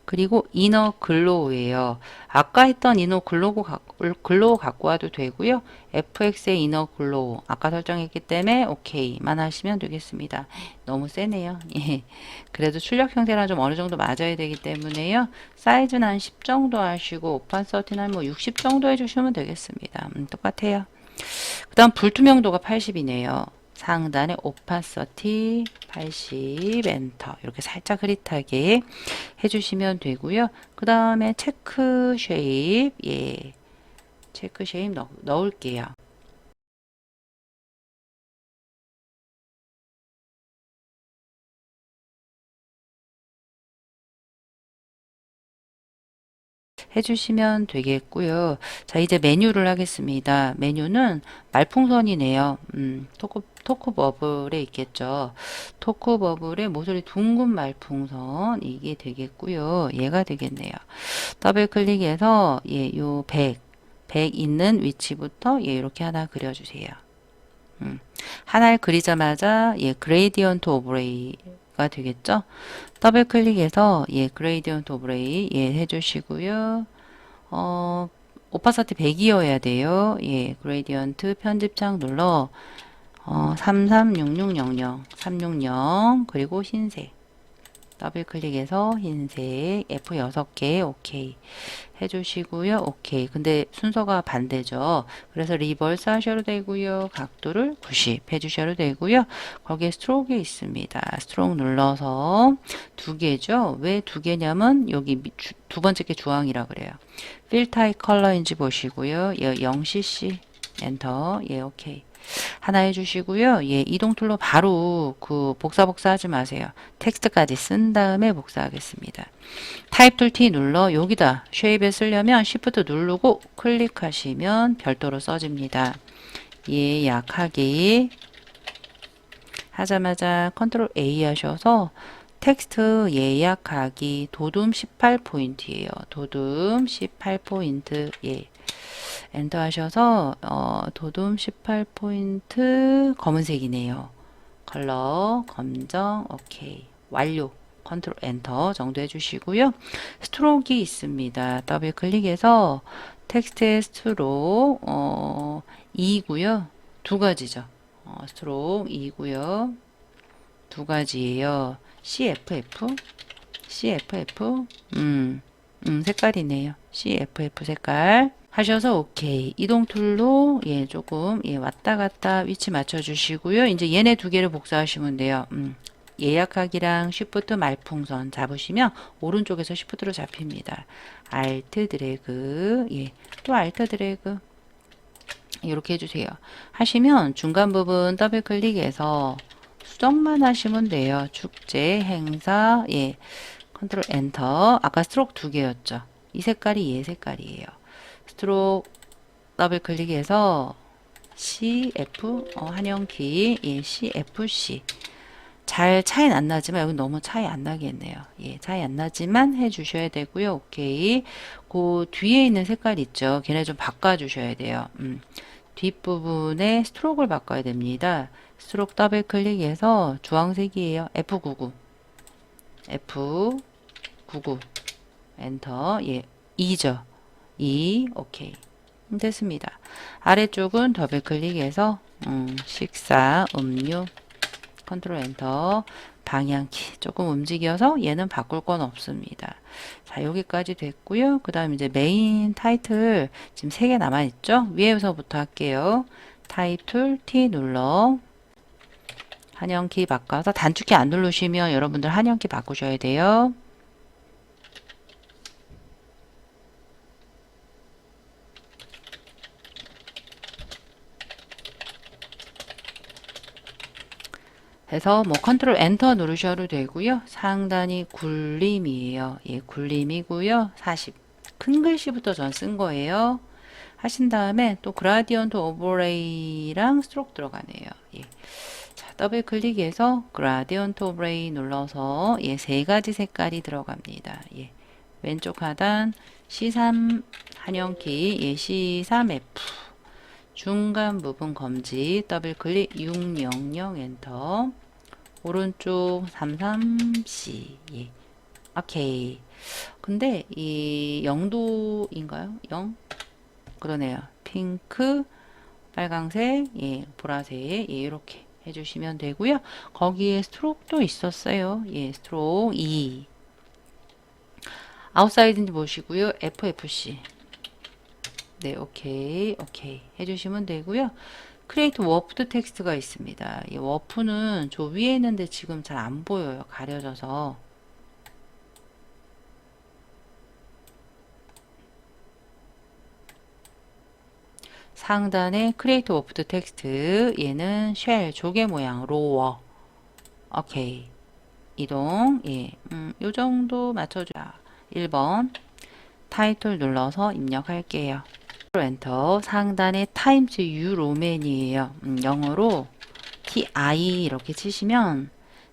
그리고 이너 글로우예요. 아까 했던 이너 글로우 갖고 와도 되고요. FX의 이너 글로우 아까 설정했기 때문에 오케이만 하시면 되겠습니다. 너무 세네요. 예. 그래도 출력 형태랑 좀 어느 정도 맞아야 되기 때문에요. 사이즈는 한 10 정도 하시고 오판 서티는 뭐 60 정도 해주시면 되겠습니다. 똑같아요. 그 다음 불투명도가 80이네요. 상단에 오파서티 80 엔터 이렇게 살짝 흐릿하게 해주시면 되고요. 그 다음에 체크 쉐입 체크 쉐입 넣을게요. 해주시면 되겠고요. 자, 이제 메뉴를 하겠습니다. 메뉴는 말풍선이네요. 토크 버블에 있겠죠. 토크 버블에 모서리 둥근 말풍선 이게 되겠고요. 얘가 되겠네요. 더블 클릭해서 요 100 있는 위치부터 이렇게 하나 그려주세요. 하나를 그리자마자 그레이디언트 오브레이가 되겠죠. 더블 클릭해서 그레이디언트 오브레이 해주시고요. 오파서티 100이어야 돼요. 그레이디언트 편집창 눌러 336600 360 그리고 흰색 더블 클릭해서 흰색 F 6개 오케이 해주시고요. 오케이. 근데 순서가 반대죠. 그래서 리버스 하셔도 되고요. 각도를 90 해주셔도 되고요. 거기에 스트로크 있습니다. 스트로크 눌러서 두 개죠. 왜 두 개냐면 여기 두 번째 게 주황이라 그래요. 필 타입 컬러인지 보시고요. 0cc 엔터 오케이. 하나 해주시고요. 이동 툴로 바로 그 복사 하지 마세요. 텍스트까지 쓴 다음에 복사하겠습니다. 타입 툴 T 눌러 여기다 쉐입에 쓰려면 Shift 누르고 클릭하시면 별도로 써집니다. 약하게 하자마자 컨트롤 A 하셔서 텍스트 예약하기 도둠 18포인트예요. 도둠 18포인트 엔터 하셔서 도둠 18포인트 검은색이네요. 컬러 검정 오케이 완료 컨트롤 엔터 정도 해주시고요. 스트로크 있습니다. 더블 클릭해서 텍스트의 스트로크 2고요. 두 가지죠. 스트로크 2고요. 두 가지예요. CFF 색깔이네요. CFF 색깔 하셔서 오케이. 이동 툴로 조금 왔다 갔다 위치 맞춰 주시고요. 이제 얘네 두 개를 복사하시면 돼요. 예약하기랑 쉬프트 말풍선 잡으시면 오른쪽에서 쉬프트로 잡힙니다. 알트 드래그 또 알트 드래그 이렇게 해주세요. 하시면 중간 부분 더블 클릭해서 수정만 하시면 돼요. 축제 행사 컨트롤 엔터 아까 스트로크 두 개였죠. 이 색깔이 얘 색깔이에요. 스트로크 더블 클릭해서 CF 한영키 CFC 잘 차이는 안 나지만 여기 너무 차이 안 나겠네요. 차이 안 나지만 해주셔야 되고요. 오케이. 그 뒤에 있는 색깔 있죠. 걔네 좀 바꿔주셔야 돼요. 뒷부분에 스트로크를 바꿔야 됩니다. 스트로크 더블 클릭해서 주황색이에요. F99 F99 엔터 2죠. 2 오케이 됐습니다. 아래쪽은 더블 클릭해서 식사 음료 컨트롤 엔터. 방향키 조금 움직여서 얘는 바꿀 건 없습니다. 자, 여기까지 됐고요. 그 다음 이제 메인 타이틀 지금 3개 남아있죠? 위에서부터 할게요. 타이틀 T 눌러. 한영키 바꿔서 단축키 안 누르시면 여러분들 한영키 바꾸셔야 돼요. 해서 뭐 컨트롤 엔터 누르셔도 되고요. 상단이 굴림이에요. 예, 굴림이고요. 40. 큰 글씨부터 전 쓴 거예요. 하신 다음에 또 그라디언트 오버레이랑 스트로크 들어가네요. 예. 자, 더블 클릭해서 그라디언트 오버레이 눌러서 예, 3가지 색깔이 들어갑니다. 예. 왼쪽 하단 C3 한영키 예, C3F 중간 부분 검지 더블 클릭 600 엔터 오른쪽 33C 예. 오케이. 근데 이 0도인가요? 0? 그러네요. 핑크, 빨강색, 예, 보라색 예, 이렇게 해주시면 되고요. 거기에 스트로크도 있었어요. 예, 스트로크 2 아웃사이드인지 보시고요. FFC 네, 오케이, 오케이 해주시면 되고요. 크리에이트 워프드 텍스트가 있습니다. 이 워프는 저 위에 있는데 지금 잘 안 보여요. 가려져서. 상단에 크리에이트 워프드 텍스트 얘는 쉘 조개 모양 로워 오케이 이동 예, 요 정도 맞춰줘야 1번 타이틀 눌러서 입력할게요. 엔터 상단에 타임즈 U 로맨이에요. 영어로 TI 이렇게 치시면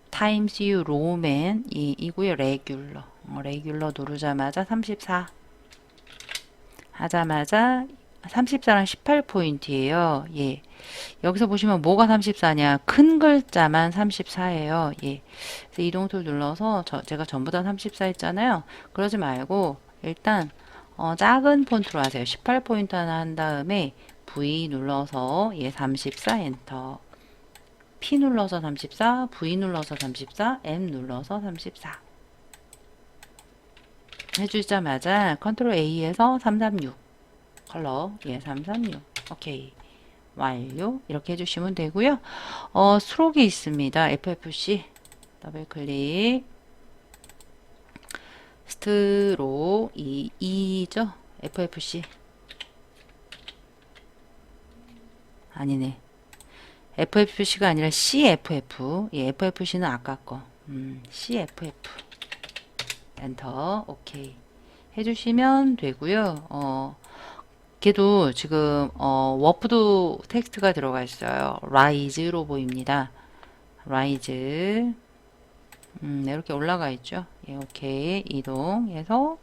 타임즈 U 로맨 이고요. 레귤러 레귤러 누르자마자 34 하자마자 34랑 18포인트예요. 예. 여기서 보시면 뭐가 34냐? 큰 글자만 34예요. 예. 그래서 이동툴 눌러서 제가 전부 다 34 했잖아요. 그러지 말고 일단 작은 폰트로 하세요. 18포인트 하나 한 다음에 V 눌러서 예, 34 엔터. P 눌러서 34, V 눌러서 34, M 눌러서 34. 해주자마자 컨트롤 A에서 336 컬러 예 336 오케이 완료 이렇게 해주시면 되고요. 스트로크 있습니다. FFC 더블 클릭 스트로 2죠. FFC 아니네. FFC가 아니라 CFF 예, FFC는 아까 거 CFF 엔터 오케이 해주시면 되고요. 걔도 지금 워프드 텍스트가 들어가 있어요. 라이즈로 보입니다. 라이즈 이렇게 올라가 있죠. 예, 오케이 이동해서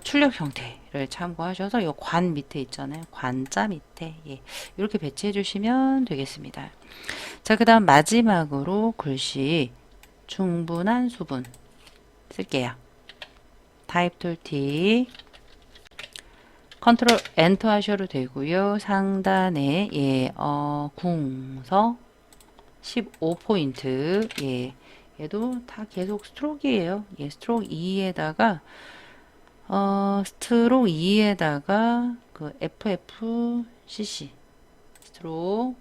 출력 형태를 참고하셔서 이 관 밑에 있잖아요. 관자 밑에 예, 이렇게 배치해 주시면 되겠습니다. 자, 그 다음 마지막으로 글씨 충분한 수분 쓸게요. 타입 툴 T 컨트롤 엔터 하셔도 되고요. 상단에 예, 궁서 15포인트 예, 얘도 다 계속 스트로크예요. 예, 스트로크 2에다가 스트로크 2에다가 그 FFCC 스트로크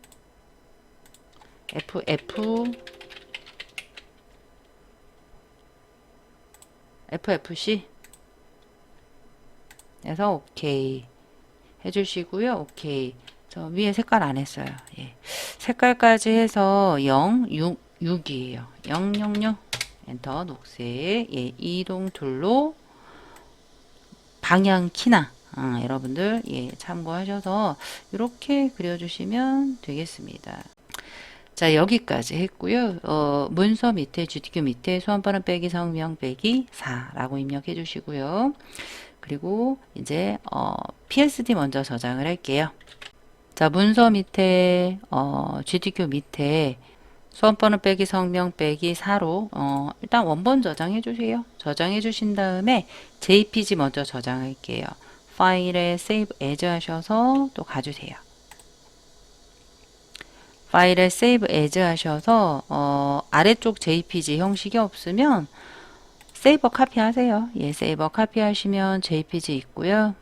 FFC 그래서 오케이 해주시고요. 오케이. 저 위에 색깔 안 했어요. 예. 색깔까지 해서 0, 6, 6이에요. 0, 0, 6 엔터 녹색 예, 이동 툴로 방향 키나 여러분들 예, 참고하셔서 이렇게 그려주시면 되겠습니다. 자, 여기까지 했고요. 문서 밑에 GTQ 밑에 수험번호 빼기 성명 빼기 4라고 입력해 주시고요. 그리고 이제 PSD 먼저 저장을 할게요. 자, 문서 밑에 GTQ 밑에 수험번호 빼기 성명 빼기 4로 일단 원본 저장해 주세요. 저장해 주신 다음에 JPG 먼저 저장할게요. 파일에 Save As 하셔서 또 가주세요. 파일에 세이브 에즈 하셔서 아래쪽 JPG 형식이 없으면 세이버 카피 하세요. 예, 세이버 카피 하시면 JPG 있고요.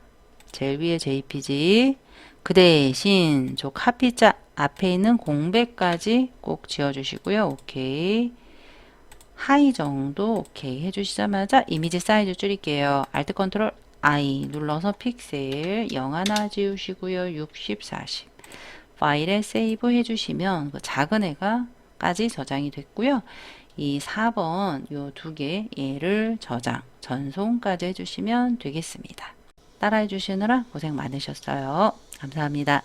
제일 위에 JPG 그 대신 저 카피자 앞에 있는 공백까지 꼭 지워주시고요. 오케이. 하이 정도 오케이 해주시자마자 이미지 사이즈 줄일게요. Alt 컨트롤 I 눌러서 픽셀 0 하나 지우시고요. 60, 40 파일에 세이브 해주시면 그 작은 애가까지 저장이 됐고요. 이 4번 요 두 개 얘를 저장, 전송까지 해주시면 되겠습니다. 따라해 주시느라 고생 많으셨어요. 감사합니다.